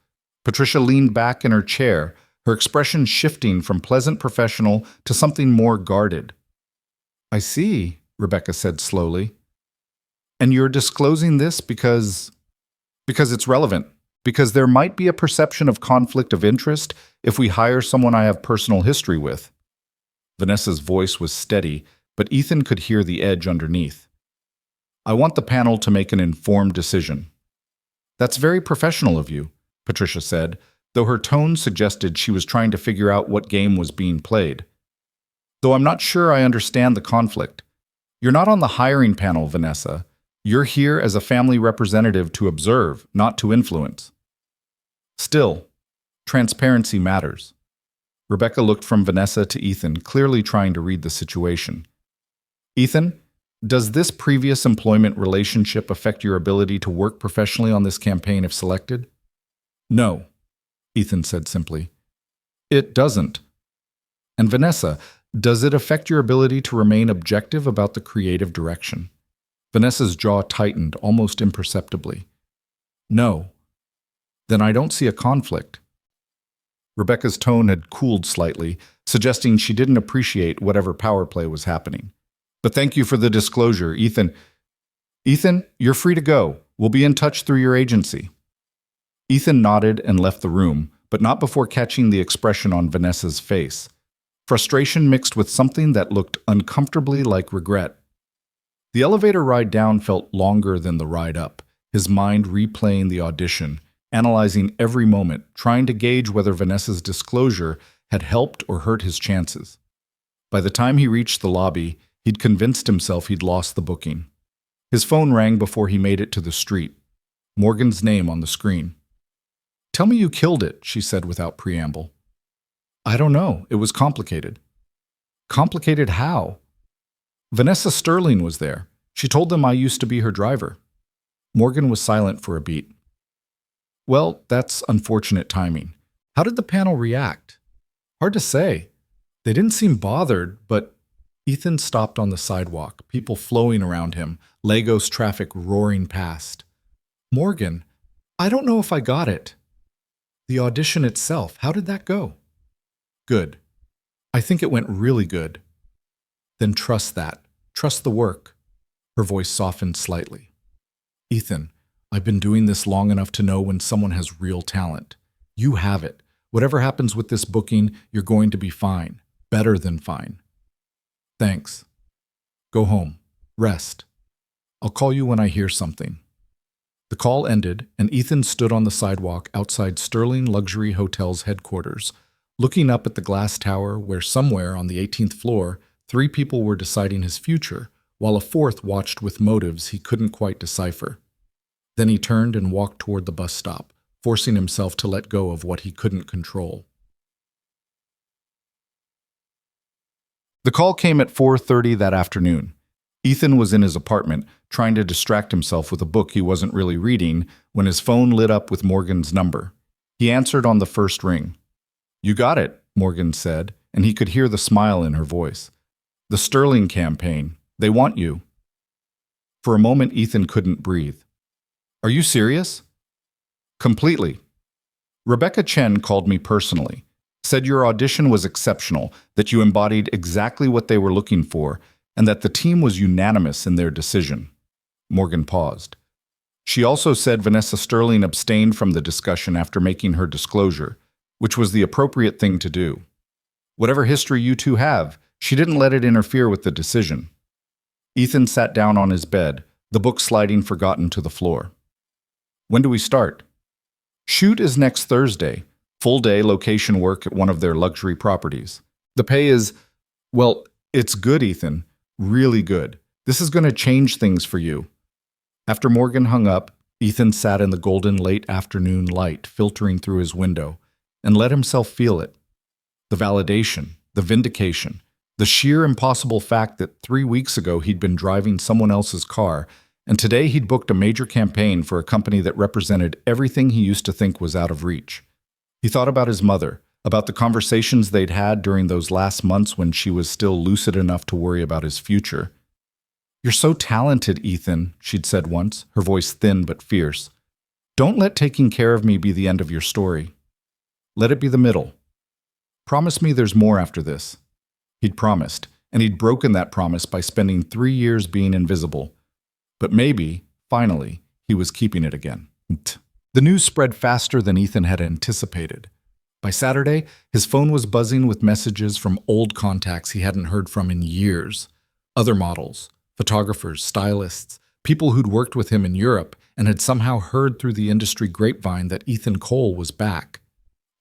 Patricia leaned back in her chair, her expression shifting from pleasant professional to something more guarded. "I see," Rebecca said slowly. "And you're disclosing this because it's relevant, because there might be a perception of conflict of interest if we hire someone I have personal history with." Vanessa's voice was steady, but Ethan could hear the edge underneath. "I want the panel to make an informed decision." "That's very professional of you," Patricia said, though her tone suggested she was trying to figure out what game was being played. "Though I'm not sure I understand the conflict. You're not on the hiring panel, Vanessa. You're here as a family representative to observe, not to influence." "Still, transparency matters." Rebecca looked from Vanessa to Ethan, clearly trying to read the situation. "Ethan, does this previous employment relationship affect your ability to work professionally on this campaign if selected?" "No," Ethan said simply. "It doesn't." "And Vanessa, does it affect your ability to remain objective about the creative direction?" Vanessa's jaw tightened almost imperceptibly. "No." "Then I don't see a conflict." Rebecca's tone had cooled slightly, suggesting she didn't appreciate whatever power play was happening. "But thank you for the disclosure, Ethan. Ethan, you're free to go. We'll be in touch through your agency." Ethan nodded and left the room, but not before catching the expression on Vanessa's face. Frustration mixed with something that looked uncomfortably like regret. The elevator ride down felt longer than the ride up, his mind replaying the audition, analyzing every moment, trying to gauge whether Vanessa's disclosure had helped or hurt his chances. By the time he reached the lobby, he'd convinced himself he'd lost the booking. His phone rang before he made it to the street. Morgan's name on the screen. "Tell me you killed it," she said without preamble. "I don't know. It was complicated." "Complicated how?" "Vanessa Sterling was there. She told them I used to be her driver." Morgan was silent for a beat. "Well, that's unfortunate timing. How did the panel react?" "Hard to say. They didn't seem bothered, but..." Ethan stopped on the sidewalk, people flowing around him, Lagos traffic roaring past. "Morgan, I don't know if I got it." "The audition itself, how did that go?" "Good. I think it went really good." "Then trust that. Trust the work." Her voice softened slightly. "Ethan, I've been doing this long enough to know when someone has real talent. You have it. Whatever happens with this booking, you're going to be fine. Better than fine." "Thanks. Go home. Rest." I'll call you when I hear something. The call ended, and Ethan stood on the sidewalk outside Sterling Luxury Hotel's headquarters, looking up at the glass tower where somewhere on the 18th floor, 3 people were deciding his future, while a 4th watched with motives he couldn't quite decipher. Then he turned and walked toward the bus stop, forcing himself to let go of what he couldn't control. The call came at 4:30 that afternoon. Ethan was in his apartment, trying to distract himself with a book he wasn't really reading, when his phone lit up with Morgan's number. He answered on the first ring. "You got it," Morgan said, and he could hear the smile in her voice. "The Sterling campaign. They want you." For a moment, Ethan couldn't breathe. "Are you serious?" "Completely. Rebecca Chen called me personally. Said your audition was exceptional, that you embodied exactly what they were looking for, and that the team was unanimous in their decision." Morgan paused. She also said Vanessa Sterling abstained from the discussion after making her disclosure, which was the appropriate thing to do. Whatever history you two have, she didn't let it interfere with the decision. Ethan sat down on his bed, the book sliding forgotten to the floor. "When do we start?" "Shoot is next Thursday. Full day location work at one of their luxury properties. The pay is, well, it's good, Ethan. Really good. This is going to change things for you." After Morgan hung up, Ethan sat in the golden late afternoon light filtering through his window and let himself feel it. The validation, the vindication, the sheer impossible fact that 3 weeks ago he'd been driving someone else's car, and today he'd booked a major campaign for a company that represented everything he used to think was out of reach. He thought about his mother, about the conversations they'd had during those last months when she was still lucid enough to worry about his future. "You're so talented, Ethan," she'd said once, her voice thin but fierce. "Don't let taking care of me be the end of your story. Let it be the middle. Promise me there's more after this." He'd promised, and he'd broken that promise by spending 3 years being invisible. But maybe, finally, he was keeping it again. The news spread faster than Ethan had anticipated. By Saturday, his phone was buzzing with messages from old contacts he hadn't heard from in years. Other models, photographers, stylists, people who'd worked with him in Europe and had somehow heard through the industry grapevine that Ethan Cole was back.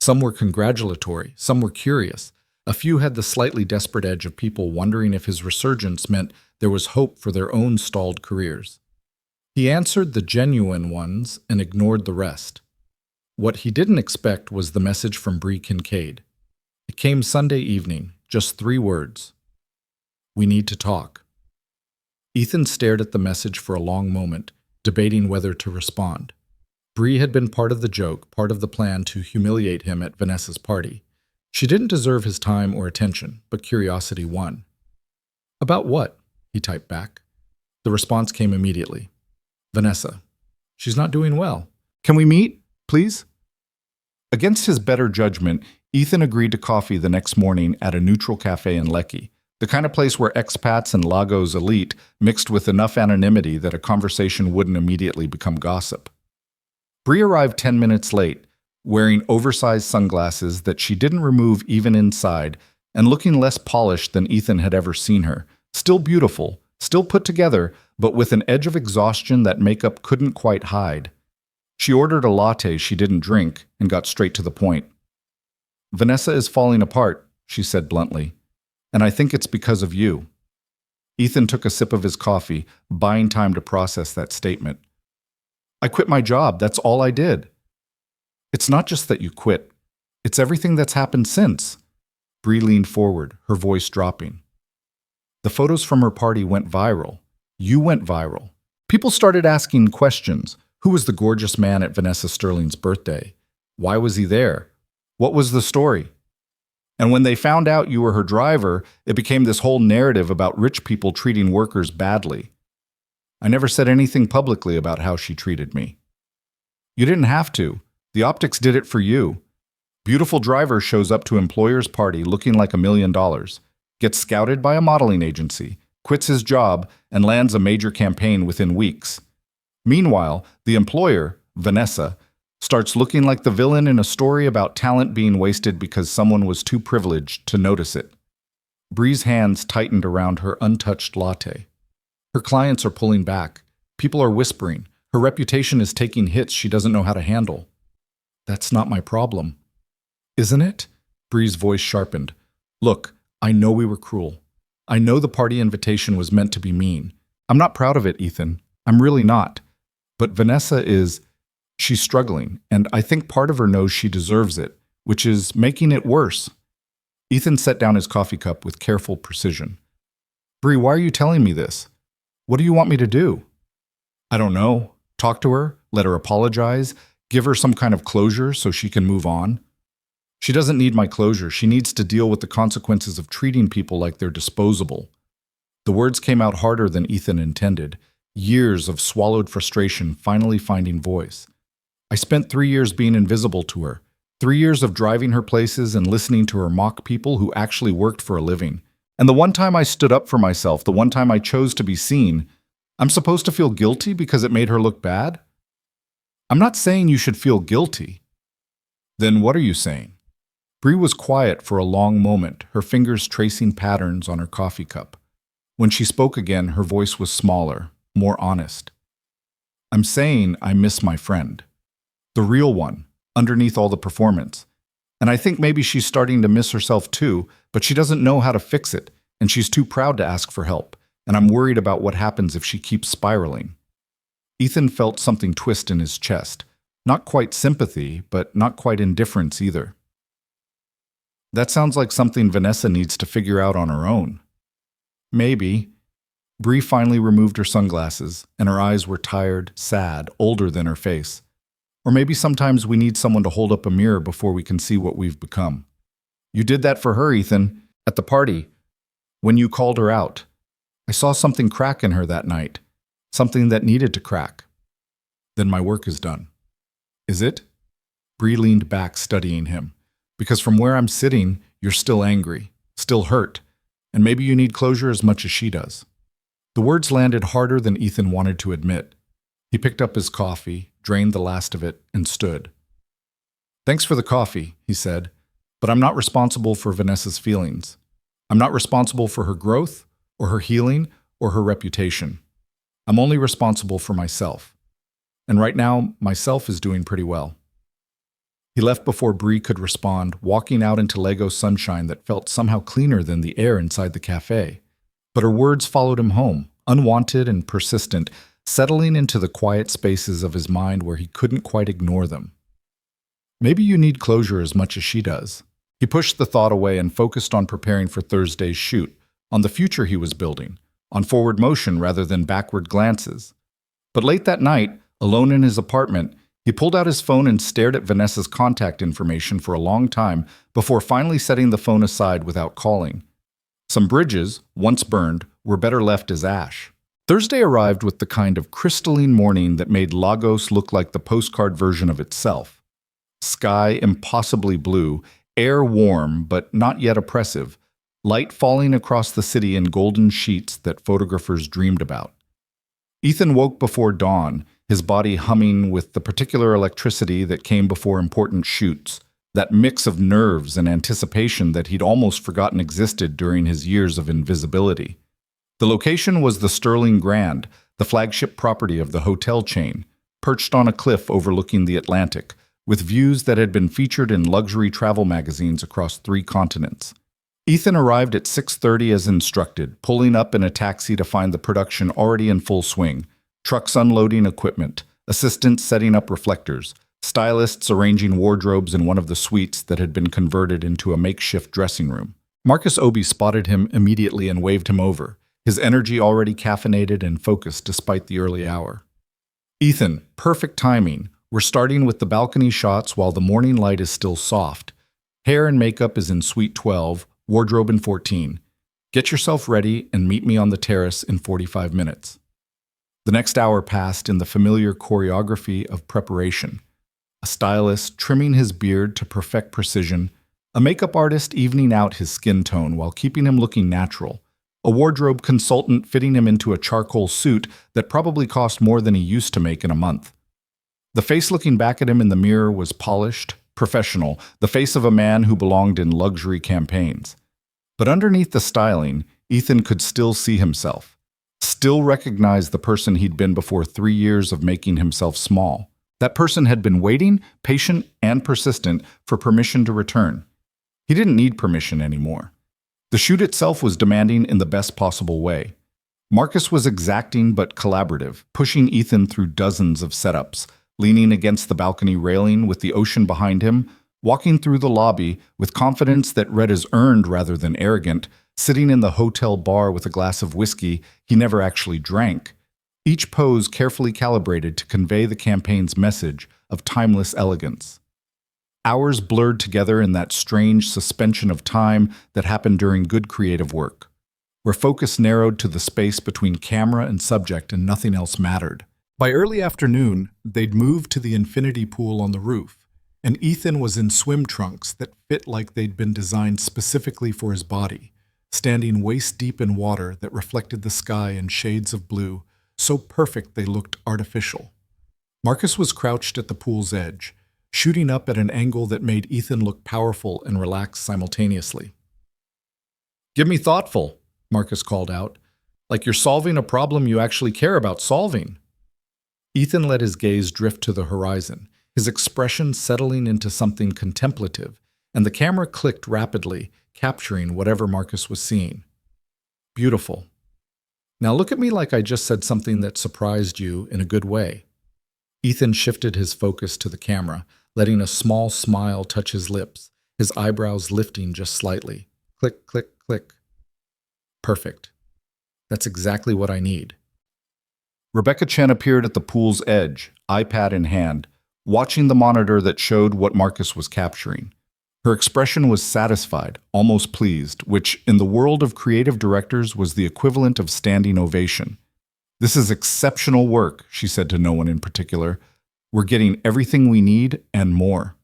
Some were congratulatory, some were curious. A few had the slightly desperate edge of people wondering if his resurgence meant there was hope for their own stalled careers. He answered the genuine ones and ignored the rest. What he didn't expect was the message from Bree Kincaid. It came Sunday evening, just 3 words. "We need to talk." Ethan stared at the message for a long moment, debating whether to respond. Bree had been part of the joke, part of the plan to humiliate him at Vanessa's party. She didn't deserve his time or attention, but curiosity won. "About what?" he typed back. The response came immediately. "Vanessa. She's not doing well. Can we meet, please?" Against his better judgment, Ethan agreed to coffee the next morning at a neutral cafe in Lekki, the kind of place where expats and Lagos elite mixed with enough anonymity that a conversation wouldn't immediately become gossip. Bree arrived 10 minutes late, wearing oversized sunglasses that she didn't remove even inside, and looking less polished than Ethan had ever seen her. Still beautiful, still put together, but with an edge of exhaustion that makeup couldn't quite hide. She ordered a latte she didn't drink and got straight to the point. "Vanessa is falling apart," she said bluntly, "and I think it's because of you." Ethan took a sip of his coffee, buying time to process that statement. "I quit my job, that's all I did." "It's not just that you quit. It's everything that's happened since." Bree leaned forward, her voice dropping. "The photos from her party went viral. You went viral. People started asking questions. Who was the gorgeous man at Vanessa Sterling's birthday? Why was he there? What was the story? And when they found out you were her driver, it became this whole narrative about rich people treating workers badly. I never said anything publicly about how she treated me. You didn't have to. The optics did it for you. Beautiful driver shows up to employer's party looking like $1 million, gets scouted by a modeling agency, quits his job, and lands a major campaign within weeks. Meanwhile, the employer, Vanessa, starts looking like the villain in a story about talent being wasted because someone was too privileged to notice it. Bree's hands tightened around her untouched latte. Her clients are pulling back. People are whispering. Her reputation is taking hits she doesn't know how to handle. That's not my problem. Isn't it? Bree's voice sharpened. Look, I know we were cruel. I know the party invitation was meant to be mean. I'm not proud of it, Ethan. I'm really not. But Vanessa is... She's struggling, and I think part of her knows she deserves it, which is making it worse. Ethan set down his coffee cup with careful precision. Bree, why are you telling me this? What do you want me to do? I don't know. Talk to her, let her apologize, give her some kind of closure so she can move on. She doesn't need my closure. She needs to deal with the consequences of treating people like they're disposable. The words came out harder than Ethan intended. Years of swallowed frustration finally finding voice. I spent 3 years being invisible to her. 3 years of driving her places and listening to her mock people who actually worked for a living. And the one time I stood up for myself, the one time I chose to be seen, I'm supposed to feel guilty because it made her look bad? I'm not saying you should feel guilty. Then what are you saying? Bree was quiet for a long moment, her fingers tracing patterns on her coffee cup. When she spoke again, her voice was smaller, more honest. I'm saying I miss my friend. The real one, underneath all the performance. And I think maybe she's starting to miss herself too, but she doesn't know how to fix it, and she's too proud to ask for help, and I'm worried about what happens if she keeps spiraling. Ethan felt something twist in his chest. Not quite sympathy, but not quite indifference either. That sounds like something Vanessa needs to figure out on her own. Maybe. Bree finally removed her sunglasses, and her eyes were tired, sad, older than her face. Or maybe sometimes we need someone to hold up a mirror before we can see what we've become. You did that for her, Ethan, at the party, when you called her out. I saw something crack in her that night, something that needed to crack. Then my work is done. Is it? Bree leaned back, studying him. Because from where I'm sitting, you're still angry, still hurt, and maybe you need closure as much as she does. The words landed harder than Ethan wanted to admit. He picked up his coffee, drained the last of it, and stood. Thanks for the coffee, he said, but I'm not responsible for Vanessa's feelings. I'm not responsible for her growth, or her healing, or her reputation. I'm only responsible for myself. And right now, myself is doing pretty well. He left before Bree could respond, walking out into Lego sunshine that felt somehow cleaner than the air inside the cafe. But her words followed him home, unwanted and persistent, settling into the quiet spaces of his mind where he couldn't quite ignore them. Maybe you need closure as much as she does. He pushed the thought away and focused on preparing for Thursday's shoot, on the future he was building, on forward motion rather than backward glances. But late that night, alone in his apartment, he pulled out his phone and stared at Vanessa's contact information for a long time before finally setting the phone aside without calling. Some bridges, once burned, were better left as ash. Thursday arrived with the kind of crystalline morning that made Lagos look like the postcard version of itself. Sky impossibly blue, air warm but not yet oppressive, light falling across the city in golden sheets that photographers dreamed about. Ethan woke before dawn, his body humming with the particular electricity that came before important shoots, that mix of nerves and anticipation that he'd almost forgotten existed during his years of invisibility. The location was the Sterling Grand, the flagship property of the hotel chain, perched on a cliff overlooking the Atlantic, with views that had been featured in luxury travel magazines across 3 continents. Ethan arrived at 6:30 as instructed, pulling up in a taxi to find the production already in full swing. Trucks unloading equipment, assistants setting up reflectors, stylists arranging wardrobes in one of the suites that had been converted into a makeshift dressing room. Marcus Obi spotted him immediately and waved him over, his energy already caffeinated and focused despite the early hour. Ethan, perfect timing. We're starting with the balcony shots while the morning light is still soft. Hair and makeup is in Suite 12, wardrobe in 14. Get yourself ready and meet me on the terrace in 45 minutes. The next hour passed in the familiar choreography of preparation. A stylist trimming his beard to perfect precision, a makeup artist evening out his skin tone while keeping him looking natural, a wardrobe consultant fitting him into a charcoal suit that probably cost more than he used to make in a month. The face looking back at him in the mirror was polished, professional, the face of a man who belonged in luxury campaigns. But underneath the styling, Ethan could still see himself. still recognized the person he'd been before 3 years of making himself small. That person had been waiting, patient and persistent, for permission to return. He didn't need permission anymore. The shoot itself was demanding in the best possible way. Marcus was exacting but collaborative, pushing Ethan through dozens of setups, leaning against the balcony railing with the ocean behind him, walking through the lobby with confidence that read as earned rather than arrogant, sitting in the hotel bar with a glass of whiskey he never actually drank. Each pose carefully calibrated to convey the campaign's message of timeless elegance. Hours blurred together in that strange suspension of time that happened during good creative work, where focus narrowed to the space between camera and subject and nothing else mattered. By early afternoon, they'd moved to the infinity pool on the roof, and Ethan was in swim trunks that fit like they'd been designed specifically for his body, standing waist-deep in water that reflected the sky in shades of blue, so perfect they looked artificial. Marcus was crouched at the pool's edge, shooting up at an angle that made Ethan look powerful and relaxed simultaneously. "Give me thoughtful," Marcus called out, "like you're solving a problem you actually care about solving." Ethan let his gaze drift to the horizon, his expression settling into something contemplative, and the camera clicked rapidly, capturing whatever Marcus was seeing. "Beautiful. Now look at me like I just said something that surprised you in a good way." Ethan shifted his focus to the camera, letting a small smile touch his lips, his eyebrows lifting just slightly. Click, click, click. "Perfect. That's exactly what I need." Rebecca Chen appeared at the pool's edge, iPad in hand, watching the monitor that showed what Marcus was capturing. Her expression was satisfied, almost pleased, which, in the world of creative directors, was the equivalent of standing ovation. "This is exceptional work," she said to no one in particular. "We're getting everything we need and more."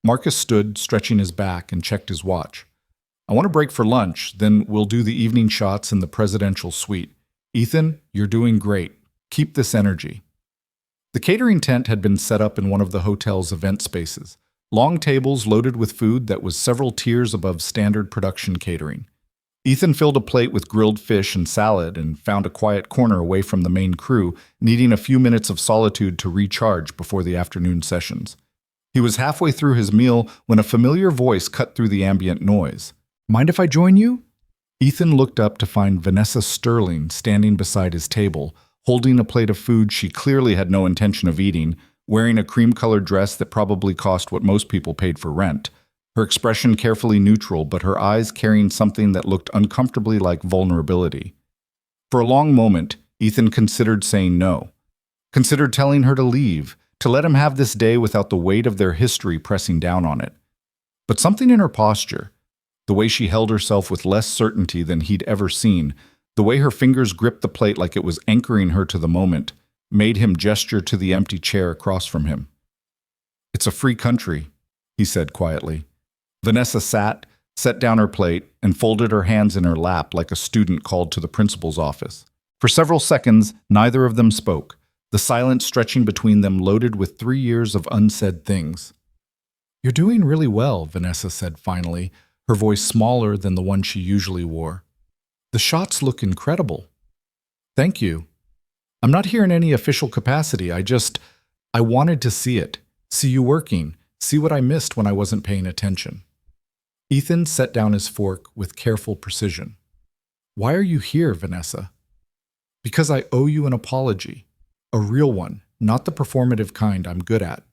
Marcus stood, stretching his back, and checked his watch. "I want to break for lunch, then we'll do the evening shots in the presidential suite. Ethan, you're doing great. Keep this energy." The catering tent had been set up in one of the hotel's event spaces. Long tables loaded with food that was several tiers above standard production catering. Ethan filled a plate with grilled fish and salad and found a quiet corner away from the main crew, needing a few minutes of solitude to recharge before the afternoon sessions. He was halfway through his meal when a familiar voice cut through the ambient noise. "Mind if I join you?" Ethan looked up to find Vanessa Sterling standing beside his table, holding a plate of food she clearly had no intention of eating, wearing a cream-colored dress that probably cost what most people paid for rent. Her expression carefully neutral, but her eyes carrying something that looked uncomfortably like vulnerability. For a long moment, Ethan considered saying no. Considered telling her to leave, to let him have this day without the weight of their history pressing down on it. But something in her posture, the way she held herself with less certainty than he'd ever seen, the way her fingers gripped the plate like it was anchoring her to the moment, made him gesture to the empty chair across from him. "It's a free country," he said quietly. Vanessa set down her plate, and folded her hands in her lap like a student called to the principal's office. For several seconds, neither of them spoke, the silence stretching between them loaded with 3 years of unsaid things. "You're doing really well," Vanessa said finally, her voice smaller than the one she usually wore. "The shots look incredible." "Thank you. I'm not here in any official capacity. I wanted to see it, see you working, see what I missed when I wasn't paying attention." Ethan set down his fork with careful precision. "Why are you here, Vanessa?" "Because I owe you an apology. A real one, not the performative kind I'm good at."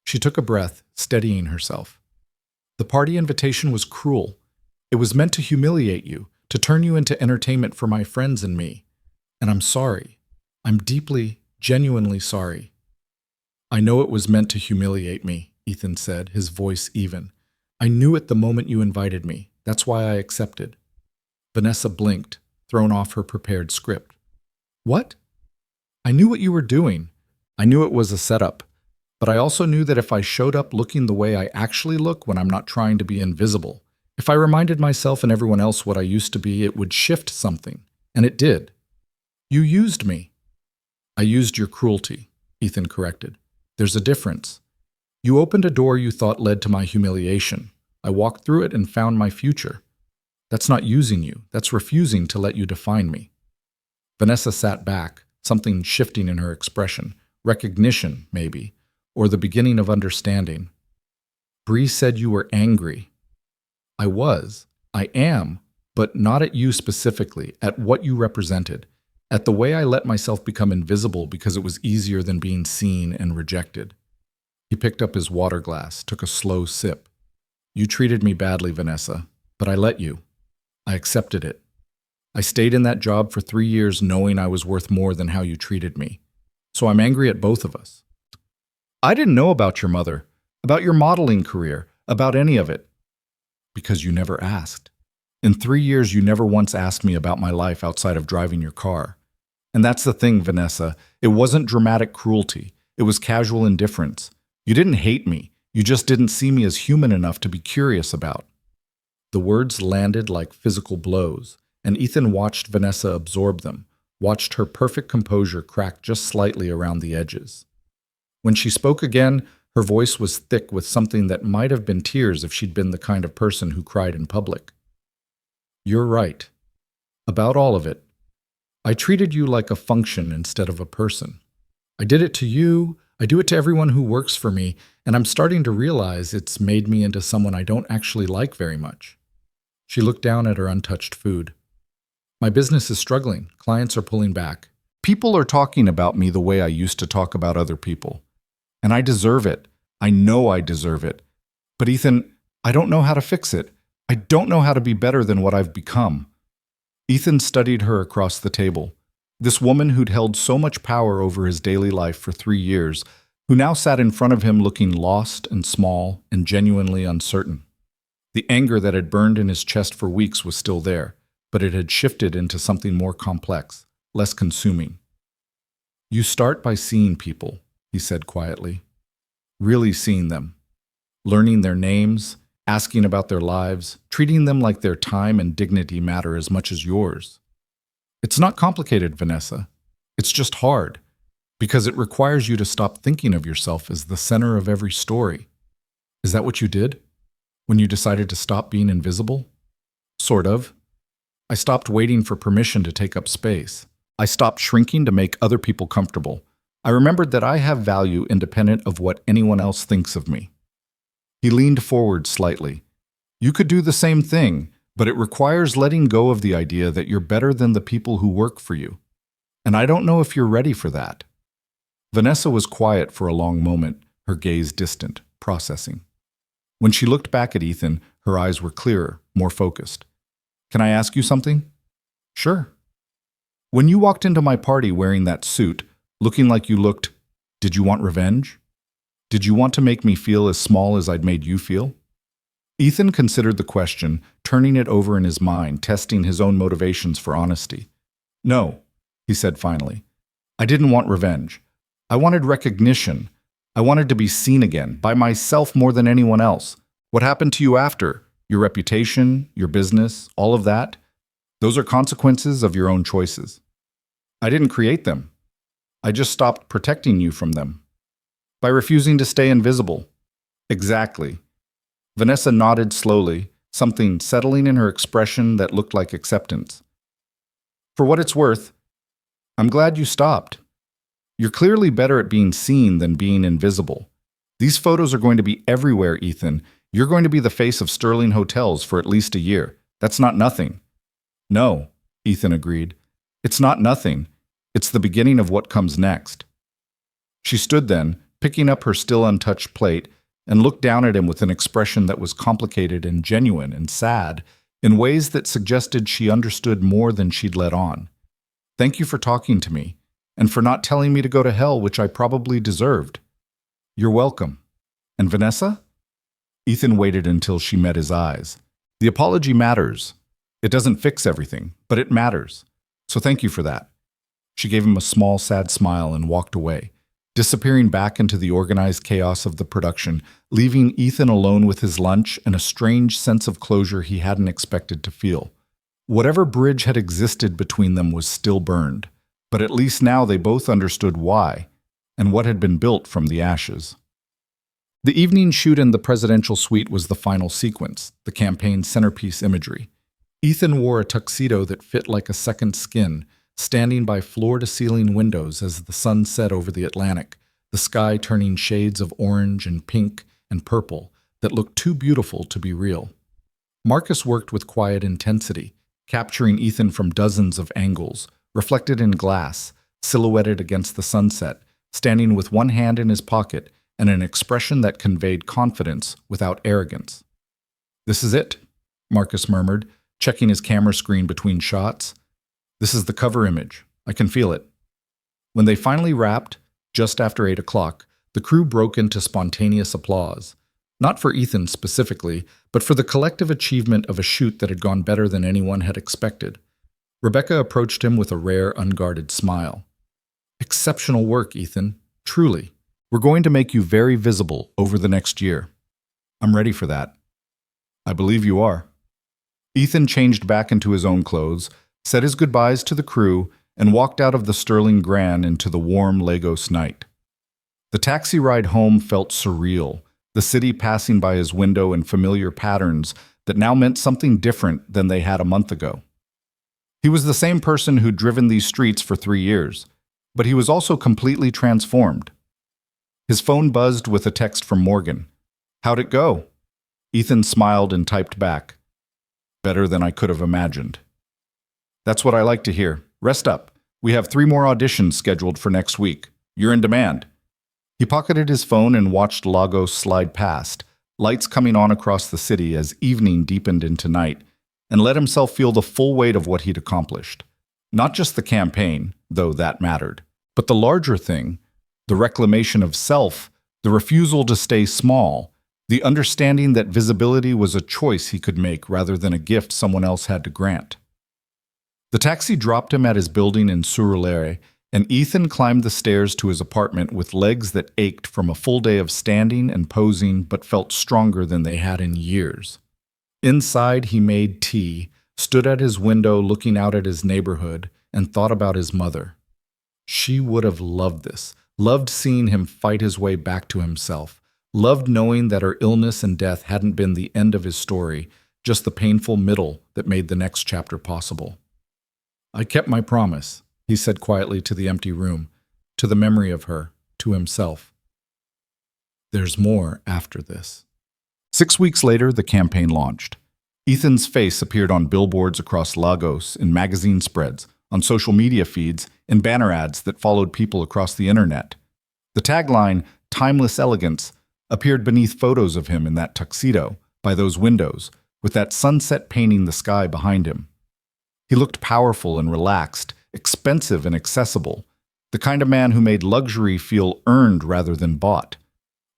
She took a breath, steadying herself. "The party invitation was cruel. It was meant to humiliate you, to turn you into entertainment for my friends and me. And I'm sorry. I'm deeply, genuinely sorry." "I know it was meant to humiliate me," Ethan said, his voice even. "I knew it the moment you invited me. That's why I accepted." Vanessa blinked, thrown off her prepared script. "What?" "I knew what you were doing. I knew it was a setup. But I also knew that if I showed up looking the way I actually look when I'm not trying to be invisible, if I reminded myself and everyone else what I used to be, it would shift something. And it did. You used me." "I used your cruelty," Ethan corrected. "There's a difference. You opened a door you thought led to my humiliation. I walked through it and found my future. That's not using you. That's refusing to let you define me." Vanessa sat back, something shifting in her expression. Recognition, maybe, or the beginning of understanding. Bree said you were angry. I was. I am, but not at you specifically, at what you represented, at the way I let myself become invisible because it was easier than being seen and rejected. He picked up his water glass, took a slow sip. You treated me badly, Vanessa, but I let you. I accepted it. I stayed in that job for 3 years knowing I was worth more than how you treated me. So I'm angry at both of us. I didn't know about your mother, about your modeling career, about any of it. Because you never asked. In 3 years, you never once asked me about my life outside of driving your car. And that's the thing, Vanessa. It wasn't dramatic cruelty. It was casual indifference. You didn't hate me. You just didn't see me as human enough to be curious about. The words landed like physical blows, and Ethan watched Vanessa absorb them, watched her perfect composure crack just slightly around the edges. When she spoke again, her voice was thick with something that might have been tears if she'd been the kind of person who cried in public. You're right. About all of it. I treated you like a function instead of a person. I did it to you, I do it to everyone who works for me, and I'm starting to realize it's made me into someone I don't actually like very much. She looked down at her untouched food. My business is struggling. Clients are pulling back. People are talking about me the way I used to talk about other people. And I deserve it. I know I deserve it. But Ethan, I don't know how to fix it. I don't know how to be better than what I've become. Ethan studied her across the table. This woman who'd held so much power over his daily life for 3 years, who now sat in front of him looking lost and small and genuinely uncertain. The anger that had burned in his chest for weeks was still there, but it had shifted into something more complex, less consuming. You start by seeing people, he said quietly. Really seeing them. Learning their names, asking about their lives, treating them like their time and dignity matter as much as yours. It's not complicated, Vanessa. It's just hard, because it requires you to stop thinking of yourself as the center of every story. Is that what you did? When you decided to stop being invisible? Sort of. I stopped waiting for permission to take up space. I stopped shrinking to make other people comfortable. I remembered that I have value independent of what anyone else thinks of me. He leaned forward slightly. You could do the same thing, but it requires letting go of the idea that you're better than the people who work for you. And I don't know if you're ready for that. Vanessa was quiet for a long moment, her gaze distant, processing. When she looked back at Ethan, her eyes were clearer, more focused. Can I ask you something? Sure. When you walked into my party wearing that suit, looking like you looked, did you want revenge? Did you want to make me feel as small as I'd made you feel? Ethan considered the question, turning it over in his mind, testing his own motivations for honesty. No, he said finally. I didn't want revenge. I wanted recognition. I wanted to be seen again, by myself more than anyone else. What happened to you after? Your reputation, your business, all of that? Those are consequences of your own choices. I didn't create them. I just stopped protecting you from them. By refusing to stay invisible. Exactly. Vanessa nodded slowly, something settling in her expression that looked like acceptance. For what it's worth, I'm glad you stopped. You're clearly better at being seen than being invisible. These photos are going to be everywhere, Ethan. You're going to be the face of Sterling Hotels for at least a year. That's not nothing. No, Ethan agreed. It's not nothing. It's the beginning of what comes next. She stood then, picking up her still untouched plate, and looked down at him with an expression that was complicated and genuine and sad, in ways that suggested she understood more than she'd let on. Thank you for talking to me, and for not telling me to go to hell, which I probably deserved. You're welcome. And Vanessa? Ethan waited until she met his eyes. The apology matters. It doesn't fix everything, but it matters. So thank you for that. She gave him a small, sad smile and walked away, disappearing back into the organized chaos of the production, leaving Ethan alone with his lunch and a strange sense of closure he hadn't expected to feel. Whatever bridge had existed between them was still burned, but at least now they both understood why and what had been built from the ashes. The evening shoot in the presidential suite was the final sequence, the campaign's centerpiece imagery. Ethan wore a tuxedo that fit like a second skin, standing by floor-to-ceiling windows as the sun set over the Atlantic, the sky turning shades of orange and pink and purple that looked too beautiful to be real. Marcus worked with quiet intensity, capturing Ethan from dozens of angles, reflected in glass, silhouetted against the sunset, standing with one hand in his pocket and an expression that conveyed confidence without arrogance. "This is it," Marcus murmured, checking his camera screen between shots. "This is the cover image. I can feel it." When they finally wrapped, just after 8 o'clock, the crew broke into spontaneous applause. Not for Ethan specifically, but for the collective achievement of a shoot that had gone better than anyone had expected. Rebecca approached him with a rare, unguarded smile. "Exceptional work, Ethan. Truly. We're going to make you very visible over the next year." "I'm ready for that." "I believe you are." Ethan changed back into his own clothes, said his goodbyes to the crew, and walked out of the Sterling Grand into the warm Lagos night. The taxi ride home felt surreal, the city passing by his window in familiar patterns that now meant something different than they had a month ago. He was the same person who'd driven these streets for 3 years, but he was also completely transformed. His phone buzzed with a text from Morgan. "How'd it go?" Ethan smiled and typed back, "Better than I could have imagined." "That's what I like to hear. Rest up. We have 3 more auditions scheduled for next week. You're in demand." He pocketed his phone and watched Lagos slide past, lights coming on across the city as evening deepened into night, and let himself feel the full weight of what he'd accomplished. Not just the campaign, though that mattered, but the larger thing, the reclamation of self, the refusal to stay small, the understanding that visibility was a choice he could make rather than a gift someone else had to grant. The taxi dropped him at his building in Surulere, and Ethan climbed the stairs to his apartment with legs that ached from a full day of standing and posing but felt stronger than they had in years. Inside, he made tea, stood at his window looking out at his neighborhood, and thought about his mother. She would have loved this, loved seeing him fight his way back to himself, loved knowing that her illness and death hadn't been the end of his story, just the painful middle that made the next chapter possible. "I kept my promise," he said quietly to the empty room, to the memory of her, to himself. There's more after this. 6 weeks later, the campaign launched. Ethan's face appeared on billboards across Lagos, in magazine spreads, on social media feeds, in banner ads that followed people across the internet. The tagline, "Timeless Elegance," appeared beneath photos of him in that tuxedo, by those windows, with that sunset painting the sky behind him. He looked powerful and relaxed, expensive and accessible, the kind of man who made luxury feel earned rather than bought.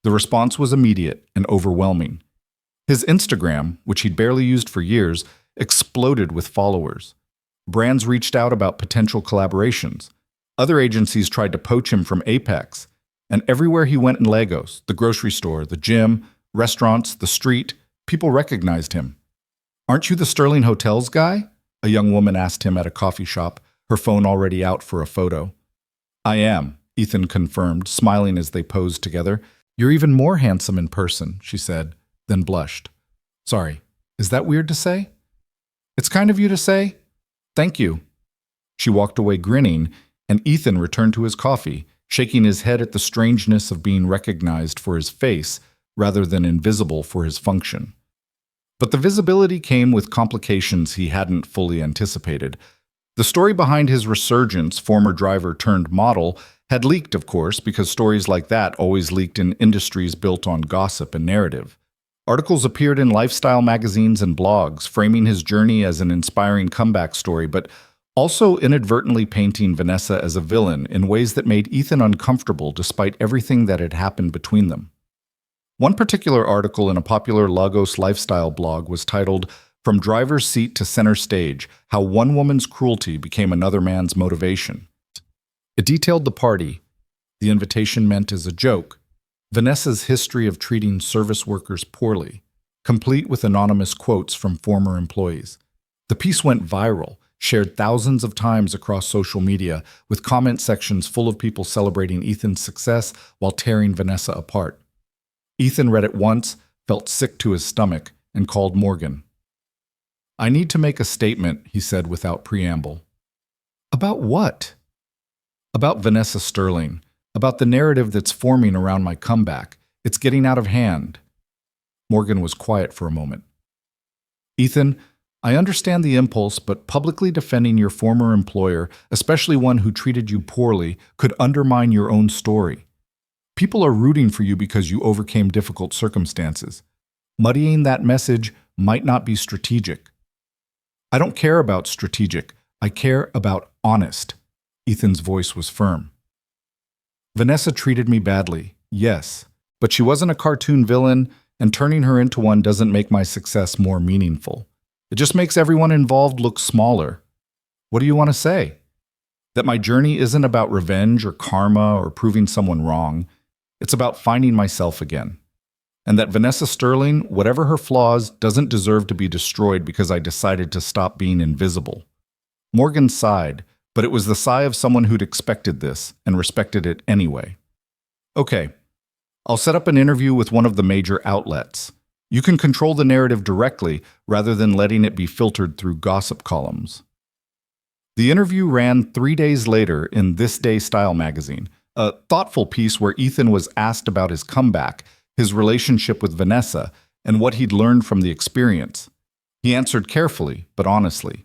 The response was immediate and overwhelming. His Instagram, which he'd barely used for years, exploded with followers. Brands reached out about potential collaborations. Other agencies tried to poach him from Apex. And everywhere he went in Lagos, the grocery store, the gym, restaurants, the street, people recognized him. "Aren't you the Sterling Hotels guy?" a young woman asked him at a coffee shop, her phone already out for a photo. "I am," Ethan confirmed, smiling as they posed together. "You're even more handsome in person," she said, then blushed. "Sorry, is that weird to say?" "It's kind of you to say. Thank you." She walked away grinning, and Ethan returned to his coffee, shaking his head at the strangeness of being recognized for his face rather than invisible for his function. But the visibility came with complications he hadn't fully anticipated. The story behind his resurgence, former driver turned model, had leaked, of course, because stories like that always leaked in industries built on gossip and narrative. Articles appeared in lifestyle magazines and blogs, framing his journey as an inspiring comeback story, but also inadvertently painting Vanessa as a villain in ways that made Ethan uncomfortable despite everything that had happened between them. One particular article in a popular Lagos lifestyle blog was titled, "From Driver's Seat to Center Stage, How One Woman's Cruelty Became Another Man's Motivation." It detailed the party. The invitation meant as a joke. Vanessa's history of treating service workers poorly, complete with anonymous quotes from former employees. The piece went viral, shared thousands of times across social media, with comment sections full of people celebrating Ethan's success while tearing Vanessa apart. Ethan read it once, felt sick to his stomach, and called Morgan. "I need to make a statement," he said without preamble. About what? About Vanessa Sterling. About the narrative that's forming around my comeback. It's getting out of hand. Morgan was quiet for a moment. Ethan, I understand the impulse, but publicly defending your former employer, especially one who treated you poorly, could undermine your own story. People are rooting for you because you overcame difficult circumstances. Muddying that message might not be strategic. I don't care about strategic. I care about honest. Ethan's voice was firm. Vanessa treated me badly, yes, but she wasn't a cartoon villain, and turning her into one doesn't make my success more meaningful. It just makes everyone involved look smaller. What do you want to say? That my journey isn't about revenge or karma or proving someone wrong. It's about finding myself again. And that Vanessa Sterling, whatever her flaws, doesn't deserve to be destroyed because I decided to stop being invisible. Morgan sighed, but it was the sigh of someone who'd expected this and respected it anyway. Okay, I'll set up an interview with one of the major outlets. You can control the narrative directly rather than letting it be filtered through gossip columns. The interview ran 3 days later in This Day Style magazine, a thoughtful piece where Ethan was asked about his comeback, his relationship with Vanessa, and what he'd learned from the experience. He answered carefully, but honestly.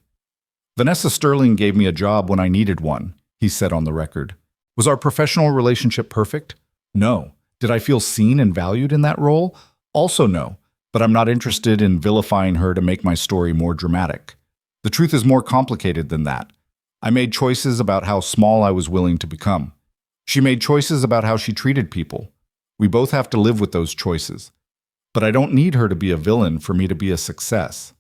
Vanessa Sterling gave me a job when I needed one, he said on the record. Was our professional relationship perfect? No. Did I feel seen and valued in that role? Also no, but I'm not interested in vilifying her to make my story more dramatic. The truth is more complicated than that. I made choices about how small I was willing to become. She made choices about how she treated people. We both have to live with those choices. But I don't need her to be a villain for me to be a success.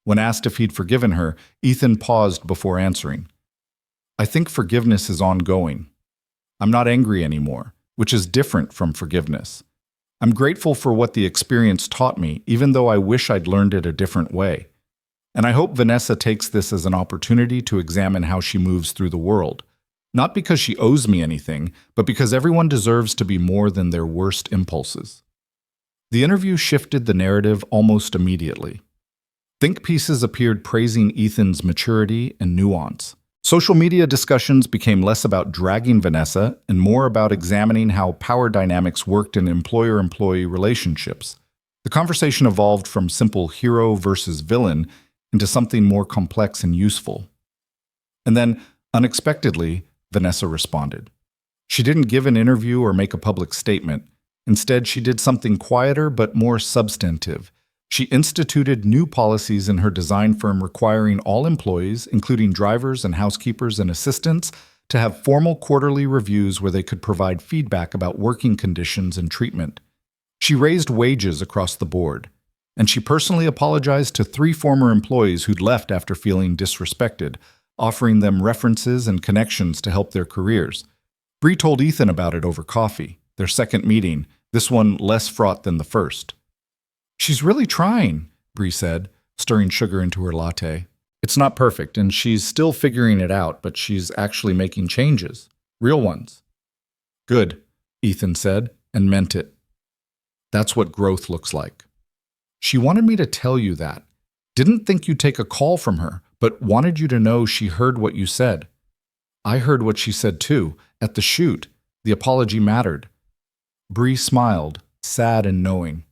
When asked if he'd forgiven her, Ethan paused before answering. I think forgiveness is ongoing. I'm not angry anymore, which is different from forgiveness. I'm grateful for what the experience taught me, even though I wish I'd learned it a different way. And I hope Vanessa takes this as an opportunity to examine how she moves through the world. Not because she owes me anything, but because everyone deserves to be more than their worst impulses. The interview shifted the narrative almost immediately. Think pieces appeared praising Ethan's maturity and nuance. Social media discussions became less about dragging Vanessa and more about examining how power dynamics worked in employer-employee relationships. The conversation evolved from simple hero versus villain into something more complex and useful. And then, unexpectedly, Vanessa responded. She didn't give an interview or make a public statement. Instead, she did something quieter but more substantive. She instituted new policies in her design firm requiring all employees, including drivers and housekeepers and assistants, to have formal quarterly reviews where they could provide feedback about working conditions and treatment. She raised wages across the board, and she personally apologized to 3 former employees who'd left after feeling disrespected, offering them references and connections to help their careers. Bree told Ethan about it over coffee, their second meeting, this one less fraught than the first. She's really trying, Bree said, stirring sugar into her latte. It's not perfect, and she's still figuring it out, but she's actually making changes. Real ones. Good, Ethan said, and meant it. That's what growth looks like. She wanted me to tell you that. Didn't think you'd take a call from her, but wanted you to know she heard what you said. I heard what she said too, at the shoot. The apology mattered. Bree smiled, sad and knowing.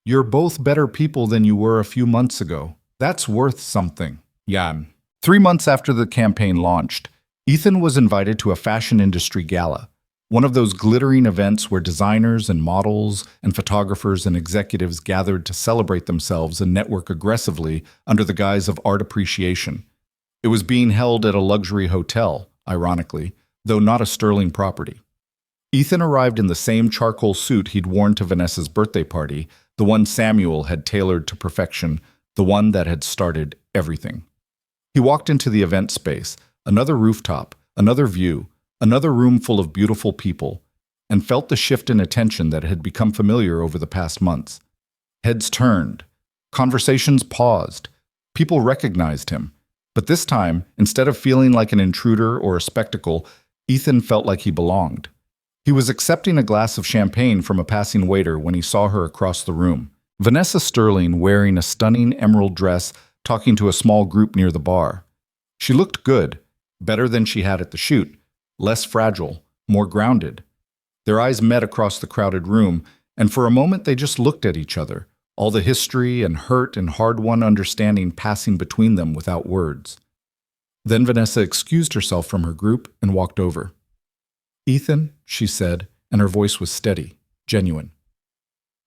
You're both better people than you were a few months ago. That's worth something. Yeah. 3 months after the campaign launched, Ethan was invited to a fashion industry gala, one of those glittering events where designers and models and photographers and executives gathered to celebrate themselves and network aggressively under the guise of art appreciation. It was being held at a luxury hotel, ironically, though not a Sterling property. Ethan arrived in the same charcoal suit he'd worn to Vanessa's birthday party, the one Samuel had tailored to perfection, the one that had started everything. He walked into the event space, another rooftop, another view, another room full of beautiful people, and felt the shift in attention that had become familiar over the past months. Heads turned. Conversations paused. People recognized him. But this time, instead of feeling like an intruder or a spectacle, Ethan felt like he belonged. He was accepting a glass of champagne from a passing waiter when he saw her across the room. Vanessa Sterling wearing a stunning emerald dress, talking to a small group near the bar. She looked good, better than she had at the shoot, less fragile, more grounded. Their eyes met across the crowded room, and for a moment they just looked at each other, all the history and hurt and hard-won understanding passing between them without words. Then Vanessa excused herself from her group and walked over. "Ethan," she said, and her voice was steady, genuine.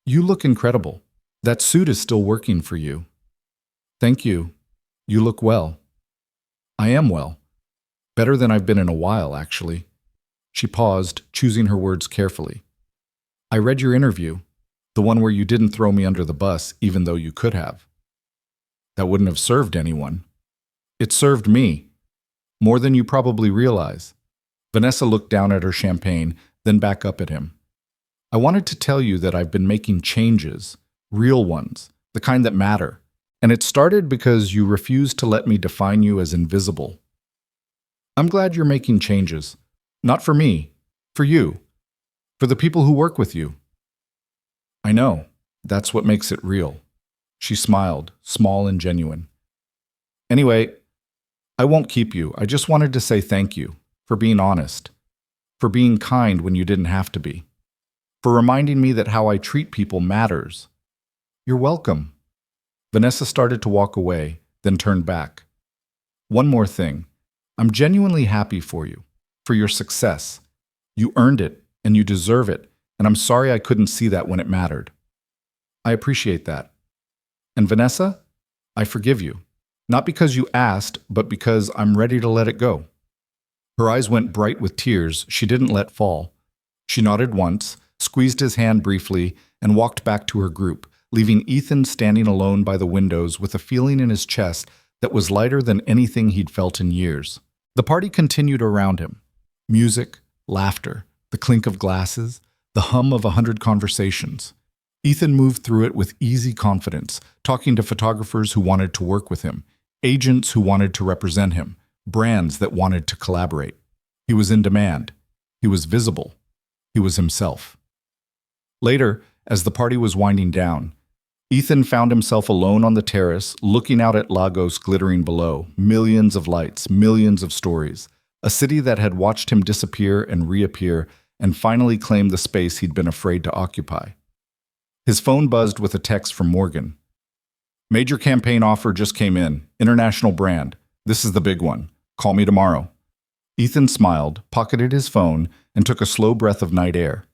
"You look incredible. That suit is still working for you." "Thank you. You look well." "I am well. Better than I've been in a while, actually." She paused, choosing her words carefully. "I read your interview, the one where you didn't throw me under the bus, even though you could have." "That wouldn't have served anyone." "It served me. More than you probably realize." Vanessa looked down at her champagne, then back up at him. "I wanted to tell you that I've been making changes, real ones, the kind that matter. And it started because you refused to let me define you as invisible. I'm glad you're making changes. Not for me, for you, for the people who work with you." "I know. That's what makes it real." She smiled, small and genuine. "Anyway, I won't keep you. I just wanted to say thank you for being honest, for being kind when you didn't have to be, for reminding me that how I treat people matters." "You're welcome." Vanessa started to walk away, then turned back. "One more thing. I'm genuinely happy for you, for your success. You earned it, and you deserve it, and I'm sorry I couldn't see that when it mattered. I appreciate that. And Vanessa, I forgive you. Not because you asked, but because I'm ready to let it go." Her eyes went bright with tears she didn't let fall. She nodded once, squeezed his hand briefly, and walked back to her group, leaving Ethan standing alone by the windows with a feeling in his chest that was lighter than anything he'd felt in years. The party continued around him. Music, laughter, the clink of glasses, the hum of 100 conversations. Ethan moved through it with easy confidence, talking to photographers who wanted to work with him, agents who wanted to represent him, brands that wanted to collaborate. He was in demand. He was visible. He was himself. Later, as the party was winding down, Ethan found himself alone on the terrace, looking out at Lagos glittering below, millions of lights, millions of stories, a city that had watched him disappear and reappear and finally claim the space he'd been afraid to occupy. His phone buzzed with a text from Morgan. "Major campaign offer just came in. International brand. This is the big one. Call me tomorrow." Ethan smiled, pocketed his phone, and took a slow breath of night air.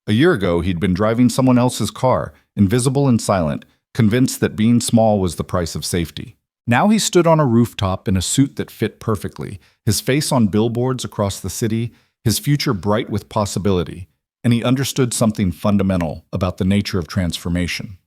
A year ago, he'd been driving someone else's car, invisible and silent, convinced that being small was the price of safety. Now he stood on a rooftop in a suit that fit perfectly, his face on billboards across the city, his future bright with possibility, and he understood something fundamental about the nature of transformation.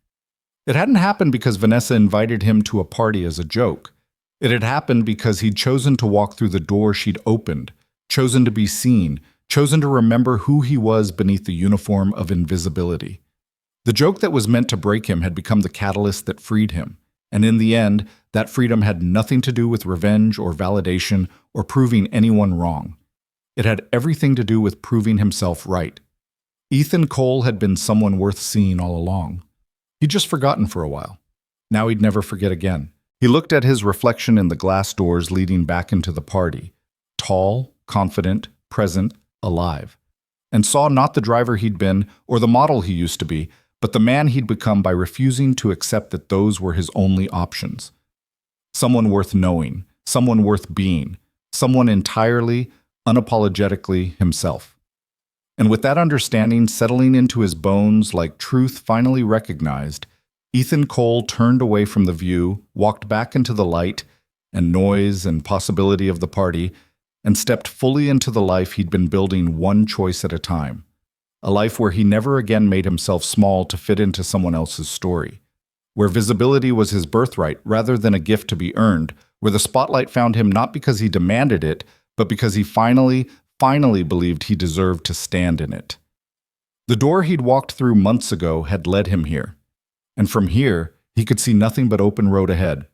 It hadn't happened because Vanessa invited him to a party as a joke. It had happened because he'd chosen to walk through the door she'd opened, chosen to be seen, chosen to remember who he was beneath the uniform of invisibility. The joke that was meant to break him had become the catalyst that freed him, and in the end, that freedom had nothing to do with revenge or validation or proving anyone wrong. It had everything to do with proving himself right. Ethan Cole had been someone worth seeing all along. He'd just forgotten for a while. Now he'd never forget again. He looked at his reflection in the glass doors leading back into the party, tall, confident, present, alive, and saw not the driver he'd been or the model he used to be, but the man he'd become by refusing to accept that those were his only options. Someone worth knowing, someone worth being, someone entirely, unapologetically himself. And with that understanding settling into his bones like truth finally recognized, Ethan Cole turned away from the view, walked back into the light and noise and possibility of the party, and stepped fully into the life he'd been building one choice at a time. A life where he never again made himself small to fit into someone else's story. Where visibility was his birthright rather than a gift to be earned. Where the spotlight found him not because he demanded it, but because he finally believed he deserved to stand in it. The door he'd walked through months ago had led him here. And from here, he could see nothing but open road ahead.